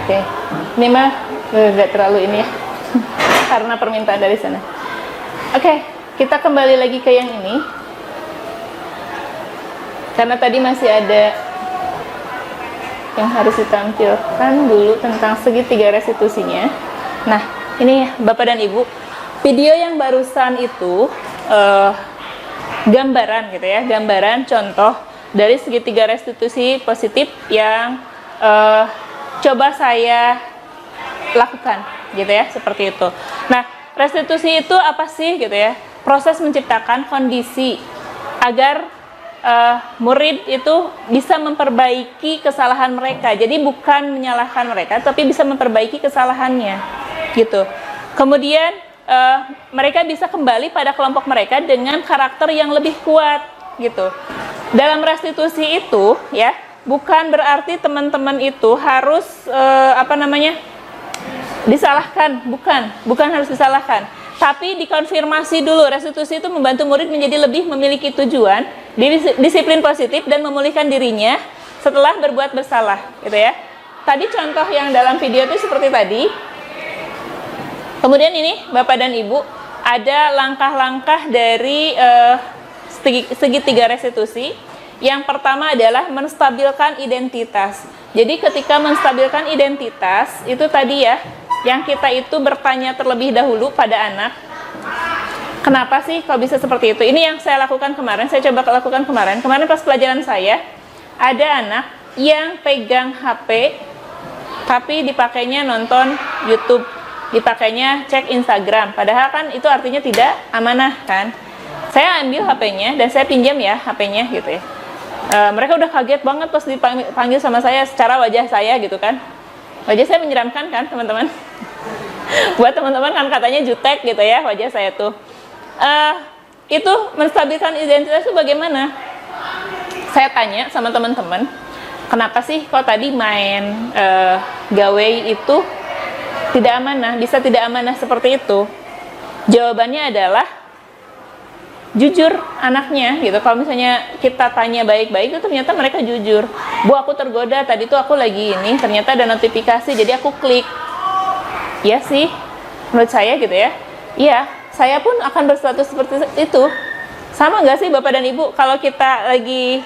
Oke, ini mah nggak terlalu ini ya, karena permintaan dari sana. Oke, kita kembali lagi ke yang ini, karena tadi masih ada yang harus ditampilkan dulu tentang segitiga restitusinya. Nah, ini Bapak dan Ibu, video yang barusan itu gambaran gitu ya, gambaran contoh dari segitiga restitusi positif yang coba saya lakukan gitu ya, seperti itu. Nah, restitusi itu apa sih gitu ya? Proses menciptakan kondisi agar murid itu bisa memperbaiki kesalahan mereka. Jadi bukan menyalahkan mereka, tapi bisa memperbaiki kesalahannya gitu. Kemudian mereka bisa kembali pada kelompok mereka dengan karakter yang lebih kuat gitu. Dalam restitusi itu ya, bukan berarti teman-teman itu harus disalahkan, bukan harus disalahkan, tapi dikonfirmasi dulu. Restitusi itu membantu murid menjadi lebih memiliki tujuan, disiplin positif dan memulihkan dirinya setelah berbuat bersalah, gitu ya. Tadi contoh yang dalam video itu seperti tadi. Kemudian ini Bapak dan Ibu, ada langkah-langkah dari segitiga restitusi. Yang pertama adalah menstabilkan identitas. Jadi ketika menstabilkan identitas, itu tadi ya, yang kita itu bertanya terlebih dahulu pada anak, kenapa sih kok bisa seperti itu? Ini yang saya lakukan kemarin, saya coba lakukan kemarin. Kemarin pas pelajaran saya, ada anak yang pegang HP, tapi dipakainya nonton YouTube, dipakainya cek Instagram. Padahal kan itu artinya tidak amanah kan. Saya ambil HP-nya dan saya pinjam ya HP-nya gitu ya. Mereka udah kaget banget pas dipanggil sama saya secara wajah saya gitu kan. Wajah saya menyeramkan kan teman-teman. Buat teman-teman kan katanya jutek gitu ya wajah saya tuh. Itu menstabilkan identitas itu bagaimana? Saya tanya sama teman-teman, kenapa sih kok tadi main gawe itu tidak amanah, bisa tidak amanah seperti itu? Jawabannya adalah jujur anaknya gitu. Kalau misalnya kita tanya baik-baik itu ternyata mereka jujur. Bu, aku tergoda, tadi tuh aku lagi ini, ternyata ada notifikasi jadi aku klik. Ya sih, menurut saya gitu ya. Iya, saya pun akan berstatus seperti itu. Sama nggak sih Bapak dan Ibu kalau kita lagi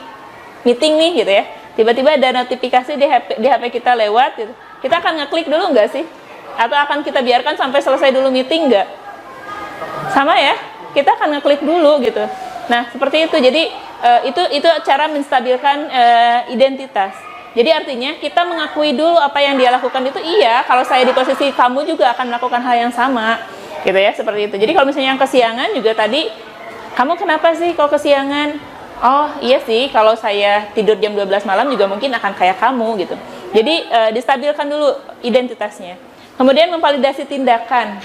meeting nih gitu ya, tiba-tiba ada notifikasi di HP kita lewat gitu, kita akan ngeklik dulu nggak sih? Atau akan kita biarkan sampai selesai dulu meeting nggak? Sama ya, kita akan ngeklik dulu gitu. Nah seperti itu, jadi itu cara menstabilkan identitas. Jadi artinya kita mengakui dulu apa yang dia lakukan itu, iya, kalau saya di posisi kamu juga akan melakukan hal yang sama gitu ya, seperti itu. Jadi kalau misalnya yang kesiangan juga tadi, kamu kenapa sih kalau kesiangan? Oh iya sih, kalau saya tidur jam 12 malam juga mungkin akan kayak kamu gitu. Jadi distabilkan dulu identitasnya. Kemudian memvalidasi tindakan.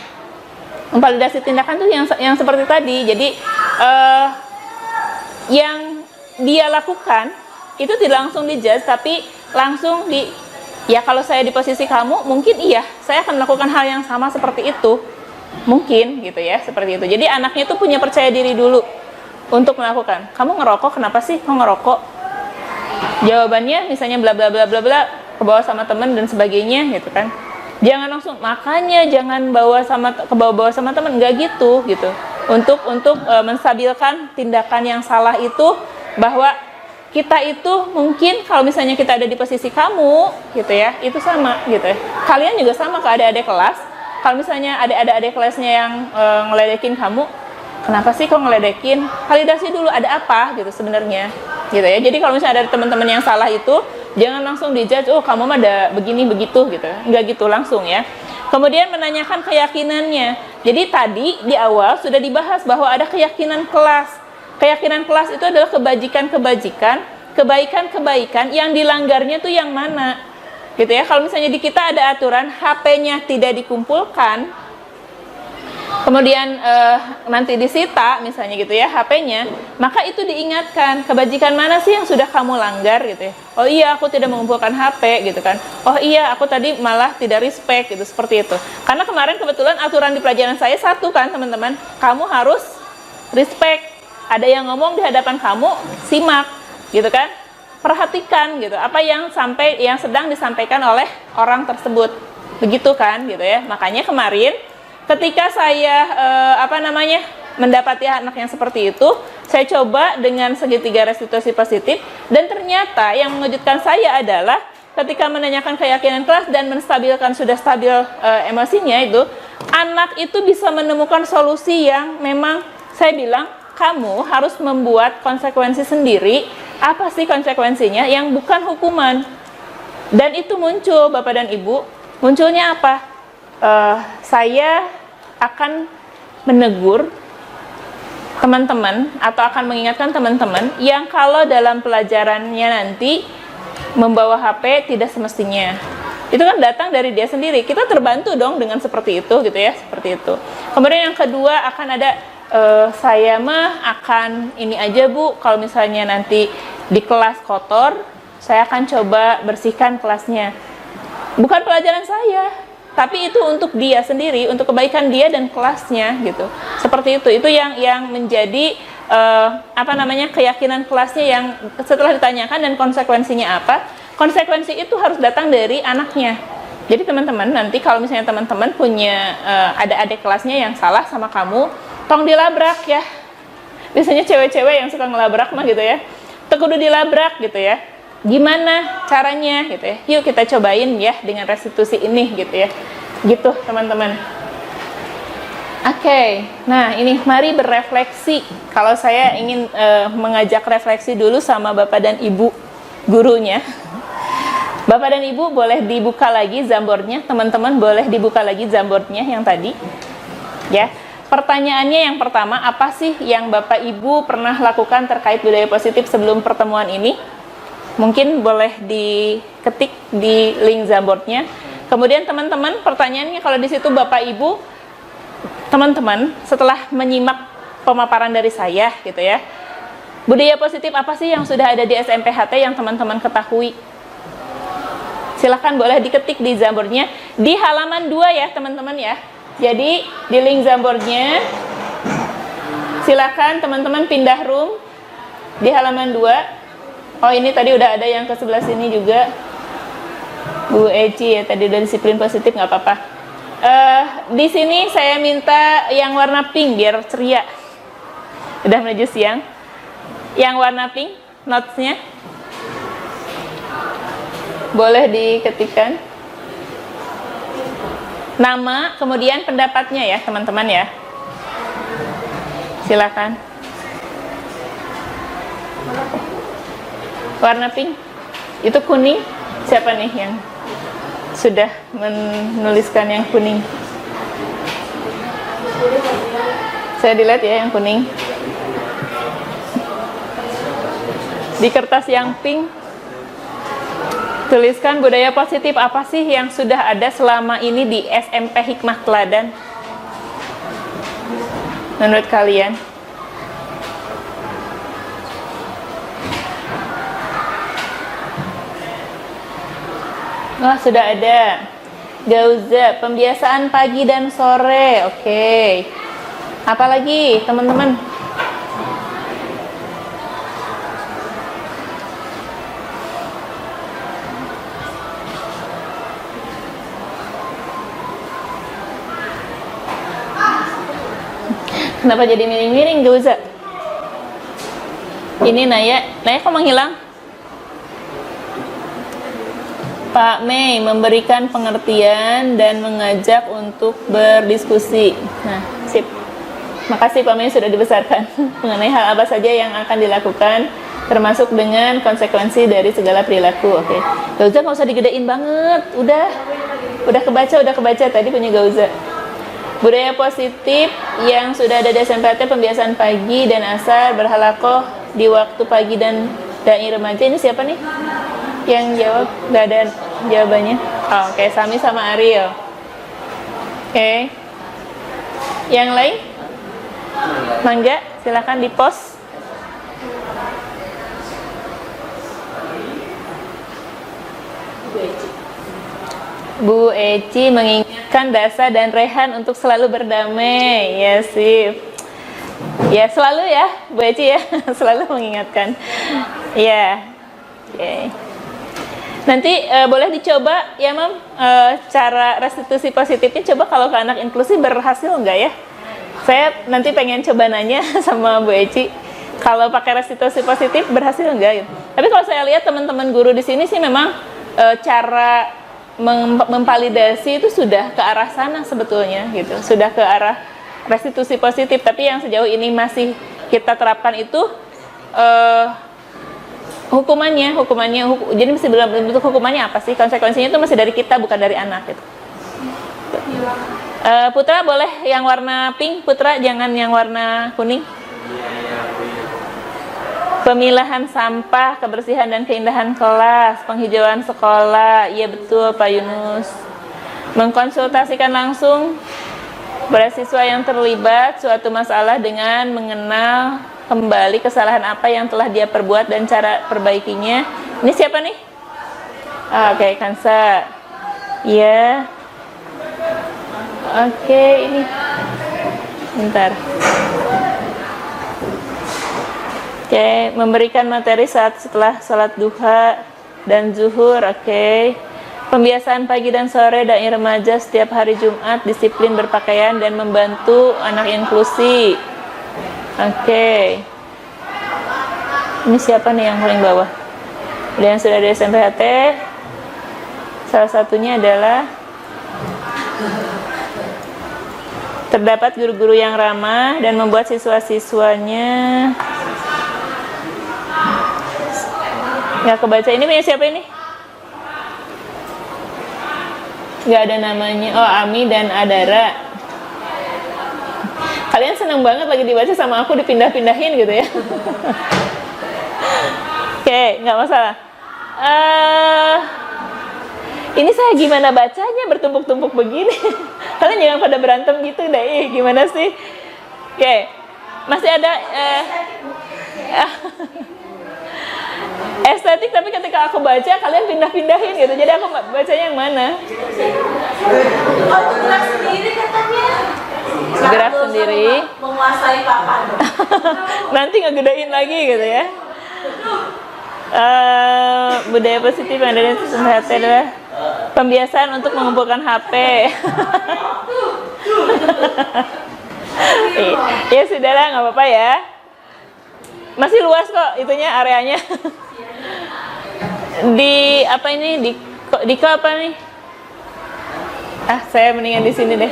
Memvalidasi tindakan tuh yang seperti tadi. Jadi yang dia lakukan itu tidak langsung dijudge, tapi langsung ya kalau saya di posisi kamu, mungkin iya, saya akan melakukan hal yang sama seperti itu. Mungkin gitu ya, seperti itu. Jadi anaknya tuh punya percaya diri dulu untuk melakukan. Kamu ngerokok, kenapa sih kok ngerokok? Jawabannya misalnya bla bla bla bla bla, ke bawah sama teman dan sebagainya gitu kan. Jangan langsung makanya jangan ke bawah sama teman, enggak gitu. Untuk menstabilkan tindakan yang salah itu, bahwa kita itu mungkin kalau misalnya kita ada di posisi kamu gitu ya, itu sama gitu ya. Kalian juga sama ke adik-adik kelas. Kalau misalnya ada adik kelasnya yang ngeledekin kamu, kenapa sih kok ngeledekin? Validasi dulu ada apa gitu sebenarnya, gitu ya. Jadi kalau misalnya ada teman-teman yang salah itu, jangan langsung dijudge, oh kamu mah ada begini begitu gitu, nggak gitu langsung ya. Kemudian menanyakan keyakinannya. Jadi tadi di awal sudah dibahas bahwa ada keyakinan kelas. Keyakinan kelas itu adalah kebajikan, kebaikan yang dilanggarnya tuh yang mana? Gitu ya. Kalau misalnya di kita ada aturan HP-nya tidak dikumpulkan, kemudian nanti disita misalnya gitu ya HP-nya, maka itu diingatkan, kebajikan mana sih yang sudah kamu langgar gitu ya. Oh iya, aku tidak mengumpulkan HP gitu kan. Oh iya, aku tadi malah tidak respect gitu, seperti itu. Karena kemarin kebetulan aturan di pelajaran saya satu kan teman-teman, kamu harus respect. Ada yang ngomong di hadapan kamu, simak gitu kan. Perhatikan gitu apa yang sedang disampaikan oleh orang tersebut, begitu kan gitu ya. Makanya kemarin ketika saya mendapati anak yang seperti itu, saya coba dengan segitiga restitusi positif, dan ternyata yang mengejutkan saya adalah ketika menanyakan keyakinan kelas dan menstabilkan sudah stabil emosinya itu, anak itu bisa menemukan solusi yang memang saya bilang kamu harus membuat konsekuensi sendiri. Apa sih konsekuensinya yang bukan hukuman? Dan itu muncul Bapak dan Ibu. Munculnya apa? Saya akan menegur teman-teman atau akan mengingatkan teman-teman yang kalau dalam pelajarannya nanti membawa HP tidak semestinya. Itu kan datang dari dia sendiri. Kita terbantu dong dengan seperti itu gitu ya, seperti itu. Kemudian yang kedua akan ada saya mah akan ini aja Bu, kalau misalnya nanti di kelas kotor, saya akan coba bersihkan kelasnya. Bukan pelajaran saya, tapi itu untuk dia sendiri, untuk kebaikan dia dan kelasnya gitu. Seperti itu yang menjadi keyakinan kelasnya yang setelah ditanyakan dan konsekuensinya apa. Konsekuensi itu harus datang dari anaknya. Jadi teman-teman nanti kalau misalnya teman-teman punya ada adik kelasnya yang salah sama kamu, tong dilabrak ya. Biasanya cewek-cewek yang suka ngelabrak mah gitu ya. Kudu dilabrak gitu ya. Gimana caranya gitu ya. Yuk kita cobain ya dengan restitusi ini gitu ya. Gitu teman-teman. Oke, nah ini mari berefleksi. Kalau saya ingin mengajak refleksi dulu sama Bapak dan Ibu gurunya. Bapak dan Ibu boleh dibuka lagi Jamboardnya, teman-teman boleh dibuka lagi Jamboardnya yang tadi. Ya. Pertanyaannya yang pertama, apa sih yang Bapak Ibu pernah lakukan terkait budaya positif sebelum pertemuan ini? Mungkin boleh diketik di link Jamboardnya. Kemudian teman-teman, pertanyaannya kalau di situ Bapak Ibu, teman-teman setelah menyimak pemaparan dari saya gitu ya, budaya positif apa sih yang sudah ada di SMPHT yang teman-teman ketahui? Silahkan boleh diketik di Jamboardnya di halaman 2 ya teman-teman ya. Jadi di link Jamboardnya silakan teman-teman pindah room di halaman 2. Oh ini tadi udah ada yang ke sebelah sini juga, Bu Eci ya, tadi udah disiplin positif, nggak apa-apa. Di sini saya minta yang warna pink biar ceria. Udah menuju siang. Yang warna pink, notes-nya boleh diketikkan. Nama, kemudian pendapatnya ya teman-teman ya. Silakan. Warna pink. Itu kuning. Siapa nih yang sudah menuliskan yang kuning? Saya dilihat ya yang kuning. Di kertas yang pink, tuliskan budaya positif apa sih yang sudah ada selama ini di SMP Hikmah Teladan menurut kalian? Wah, sudah ada. Gauza, pembiasaan pagi dan sore. Oke. Apalagi teman-teman? Kenapa jadi miring-miring, Gauza? Ini Naya kok menghilang? Pak Mei memberikan pengertian dan mengajak untuk berdiskusi. Nah, sip. Makasih Pak Mei sudah dibesarkan mengenai hal apa saja yang akan dilakukan, termasuk dengan konsekuensi dari segala perilaku. Oke. Gauza nggak usah digedein banget. Udah kebaca tadi punya Gauza. Budaya positif yang sudah ada di SMPT, pembiasaan pagi dan asar, berhalakoh di waktu pagi dan dai remaja. Ini siapa nih yang jawab? Gak ada jawabannya. Oh, oke. Sami sama Ariel. Oke. Yang lain? Mangga, silakan di post. Bu Eci mengingatkan Dasa dan Rehan untuk selalu berdamai. Ya, sip. Ya, selalu ya, Bu Eci ya. Selalu mengingatkan. Ya. Oke. Nanti boleh dicoba ya, Mam, cara restitusi positifnya. Coba kalau ke anak inklusi berhasil enggak ya? Saya nanti pengen coba nanya sama Bu Eci. Kalau pakai restitusi positif berhasil enggak gitu. Tapi kalau saya lihat teman-teman guru di sini sih memang cara memvalidasi itu sudah ke arah sana sebetulnya gitu, sudah ke arah restitusi positif. Tapi yang sejauh ini masih kita terapkan itu hukumannya jadi mesti dalam bentuk hukumannya apa sih, konsekuensinya itu masih dari kita bukan dari anak gitu. Putra boleh yang warna pink, Putra jangan yang warna kuning. Pemilahan sampah, kebersihan dan keindahan kelas, penghijauan sekolah. Iya betul Pak Yunus. Mengkonsultasikan langsung pada siswa yang terlibat suatu masalah dengan mengenal kembali kesalahan apa yang telah dia perbuat dan cara perbaikinya. Ini siapa nih? Oke, Kansa. Iya. Oke, ini. Bentar. Oke, memberikan materi setelah sholat duha dan zuhur. Oke. Pembiasaan pagi dan sore dai remaja setiap hari Jumat, disiplin berpakaian dan membantu anak inklusi. Oke. Ini siapa nih yang paling bawah? Yang sudah di SMPHT. Salah satunya adalah terdapat guru-guru yang ramah dan membuat siswa-siswanya. Nggak kebaca. Ini punya siapa ini? Nggak ada namanya. Oh, Ami dan Adara. Kalian seneng banget lagi dibaca sama aku dipindah-pindahin gitu ya. Oke, nggak masalah. Ini saya gimana bacanya bertumpuk-tumpuk begini? Kalian jangan pada berantem gitu deh. Gimana sih? Oke, masih ada estetik, tapi ketika aku baca kalian pindah-pindahin gitu. Jadi aku bacanya yang mana? Oh, itu gerak sendiri katanya. Gerak sendiri. Menguasai papan. Nanti ngegedein lagi gitu ya. Budaya positif yang ada di SMPHT adalah Pembiasaan untuk mengumpulkan HP. Ya sudahlah, nggak apa-apa ya. Masih luas kok itunya areanya. Di apa ini? Di ke apa nih? Saya mendingan di sini deh.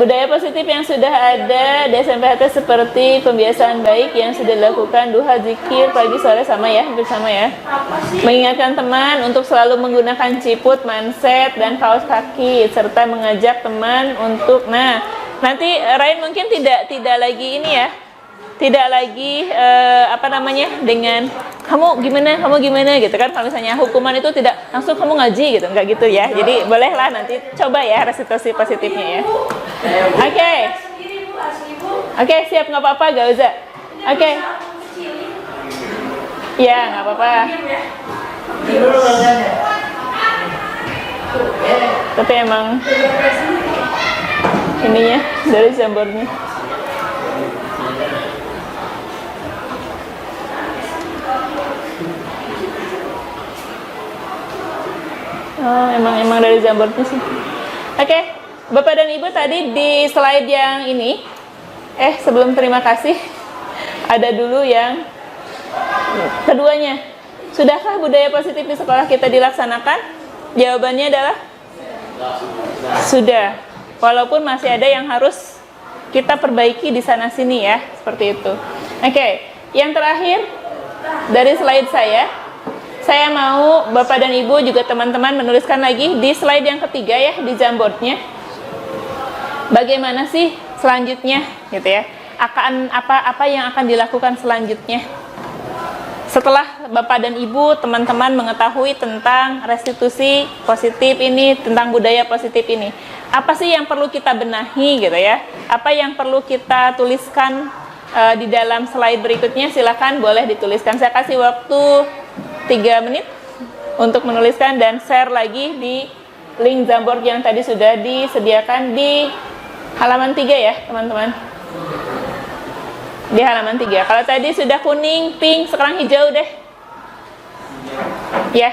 Budaya positif yang sudah ada di SMPHT seperti pembiasaan baik yang sudah dilakukan, duha, zikir, pagi, sore, sama ya, hampir sama ya. Mengingatkan teman untuk selalu menggunakan ciput, manset, dan kaos kaki, serta mengajak teman untuk, nanti Rain mungkin tidak lagi ini ya, tidak lagi dengan kamu gimana gitu kan. Kalau misalnya hukuman itu tidak langsung kamu ngaji gitu, enggak gitu ya. Jadi bolehlah nanti coba ya restitusi positifnya ya. Oke, siap, nggak apa-apa, gak usah. Oke. Ya, nggak apa-apa. Tapi emang ininya dari jambornya. Oh, emang dari jambornya sih. Oke, Bapak dan Ibu tadi di slide yang ini, sebelum terima kasih, ada dulu yang keduanya. Sudahkah budaya positif di sekolah kita dilaksanakan? Jawabannya adalah sudah. Walaupun masih ada yang harus kita perbaiki di sana sini ya, seperti itu. Oke, yang terakhir dari slide saya mau Bapak dan Ibu juga teman-teman menuliskan lagi di slide yang ketiga ya, di Jamboardnya. Bagaimana sih selanjutnya gitu ya? Apa yang akan dilakukan selanjutnya? Setelah Bapak dan Ibu, teman-teman mengetahui tentang restitusi positif ini, tentang budaya positif ini. Apa sih yang perlu kita benahi gitu ya? Apa yang perlu kita tuliskan di dalam slide berikutnya? Silakan boleh dituliskan. Saya kasih waktu 3 menit untuk menuliskan dan share lagi di link Jamboard yang tadi sudah disediakan di halaman 3 ya teman-teman. Di halaman 3. Kalau tadi sudah kuning, pink, sekarang hijau deh. Ya.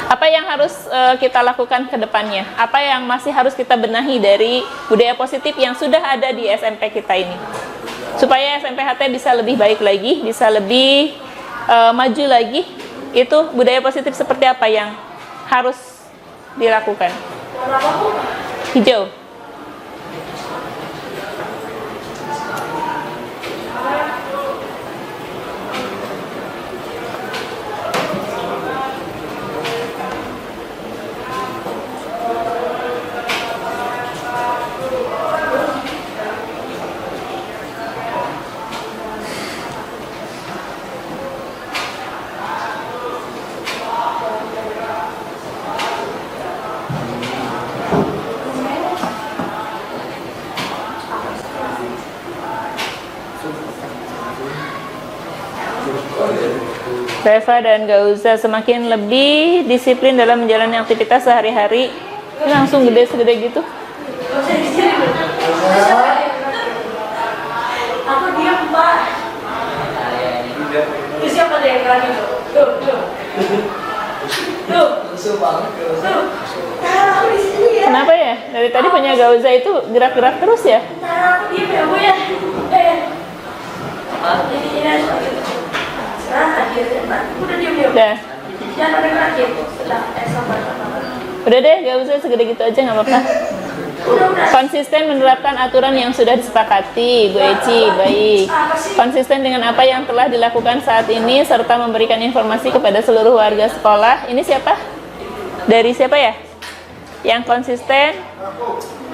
Apa yang harus kita lakukan ke depannya? Apa yang masih harus kita benahi dari budaya positif yang sudah ada di SMP kita ini? Supaya SMPHT bisa lebih baik lagi, bisa lebih maju lagi. Itu budaya positif seperti apa yang harus dilakukan? Hijau. Reva dan Gauza semakin lebih disiplin dalam menjalani aktivitas sehari-hari. Ini langsung segede gitu. Aku diam, Pak. Itu siapa yang lagi tuh? Tuh. Aku di sini ya. Kenapa ya? Dari tadi punya Gauza itu gerak-gerak terus ya? Aku diam ya, Bu ya. Ini udah diam. Udah. Jangan ada lagi. Sabar. Udah deh, Gauza segede gitu aja nggak apa-apa. Udah. Konsisten menerapkan aturan yang sudah disepakati, Bu Eci, baik. Konsisten dengan apa yang telah dilakukan saat ini, serta memberikan informasi kepada seluruh warga sekolah. Ini siapa? Dari siapa ya? Yang konsisten?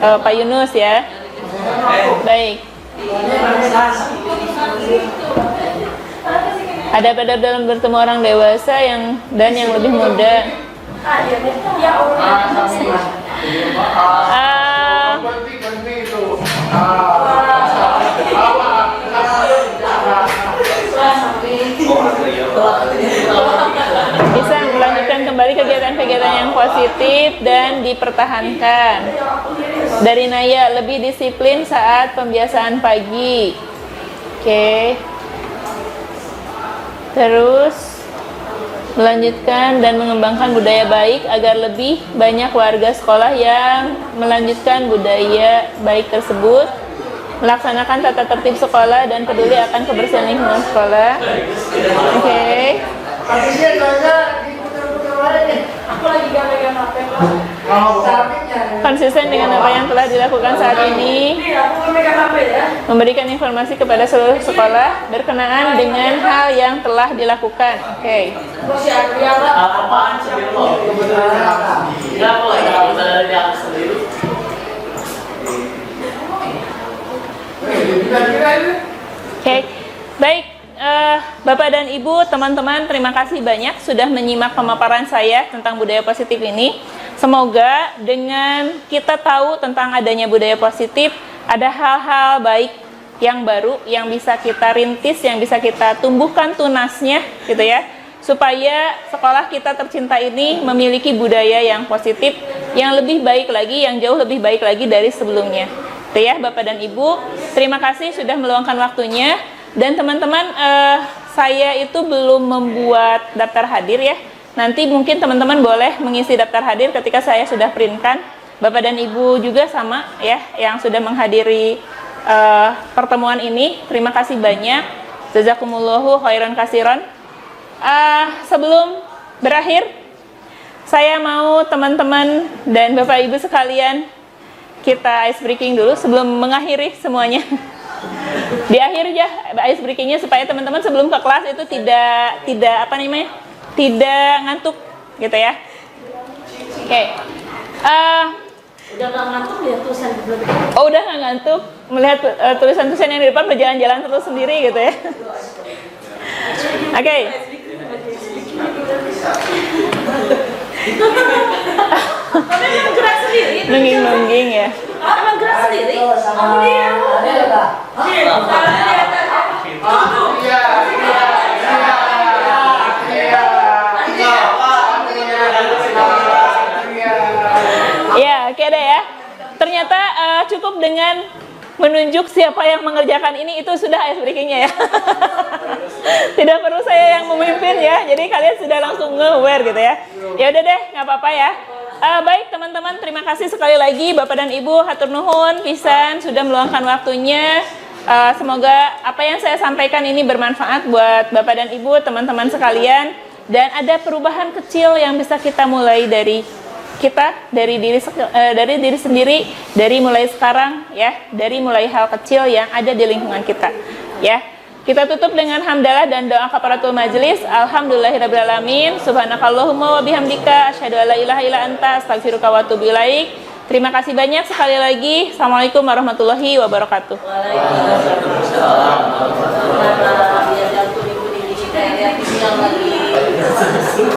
Pak Yunus ya. Baik. Ada pada dalam bertemu orang dewasa dan yang lebih muda. Ya Allah. Bisa melanjutkan kembali kegiatan-kegiatan yang positif dan dipertahankan. Dari Naya, lebih disiplin saat pembiasaan pagi. Oke. Terus melanjutkan dan mengembangkan budaya baik agar lebih banyak warga sekolah yang melanjutkan budaya baik tersebut, melaksanakan tata tertib sekolah dan peduli akan kebersihan lingkungan sekolah. Oke. Aku lagi gak megang HP. Konsisten dengan apa yang telah dilakukan saat ini, Aku megang HP ya. memberikan informasi kepada seluruh sekolah berkenaan dengan hal yang telah dilakukan. Oke. Masih ada Apaan sih lo? Enggak kok, kalau dari aku sendiri. Oke, baik, Bapak dan Ibu, teman-teman, terima kasih banyak sudah menyimak pemaparan saya tentang budaya positif ini. Semoga dengan kita tahu tentang adanya budaya positif, ada hal-hal baik yang baru yang bisa kita rintis, yang bisa kita tumbuhkan tunasnya, gitu ya, supaya sekolah kita tercinta ini memiliki budaya yang positif, yang lebih baik lagi, yang jauh lebih baik lagi dari sebelumnya. Itu ya, Bapak dan Ibu, terima kasih sudah meluangkan waktunya. Dan teman-teman, saya itu belum membuat daftar hadir ya. Nanti mungkin teman-teman boleh mengisi daftar hadir ketika saya sudah printkan. Bapak dan Ibu juga sama ya, yang sudah menghadiri pertemuan ini. Terima kasih banyak. Jazakumullahu khairan kasiron. Sebelum berakhir, saya mau teman-teman dan Bapak Ibu sekalian, kita ice breaking dulu sebelum mengakhiri semuanya. Di akhir ya ice breakingnya supaya teman-teman sebelum ke kelas itu tidak apa namanya, tidak ngantuk gitu ya. Oke. Udah gak ngantuk lihat tulisan di belakang. Oh, udah nggak ngantuk melihat tulisan-tulisan yang di depan berjalan-jalan terus sendiri gitu ya. Oke. Tapi emang gerak sendiri. Nungging-nungging ya. Emang gerak sendiri. Oh dia. Ya, oke deh ya. Ternyata cukup dengan menunjuk siapa yang mengerjakan ini itu sudah ice breakingnya ya. Tidak perlu saya yang memimpin ya. Jadi kalian sudah langsung nge-aware gitu ya. Ya udah deh, nggak apa-apa ya. Baik teman-teman, terima kasih sekali lagi Bapak dan Ibu, hatur nuhun pisan sudah meluangkan waktunya. Semoga apa yang saya sampaikan ini bermanfaat buat Bapak dan Ibu, teman-teman sekalian, dan ada perubahan kecil yang bisa kita mulai dari kita, dari diri sendiri, dari mulai sekarang ya, dari mulai hal kecil yang ada di lingkungan kita ya. Kita tutup dengan hamdalah dan doa kafaratul majelis. Alhamdulillahirabbil subhanakallahumma wa bihamdika asyhadu an la ilaha illa anta astaghfiruka wa atubu ilaik. Terima kasih banyak sekali lagi. Assalamualaikum warahmatullahi wabarakatuh. Waalaikumsalam warahmatullahi wabarakatuh.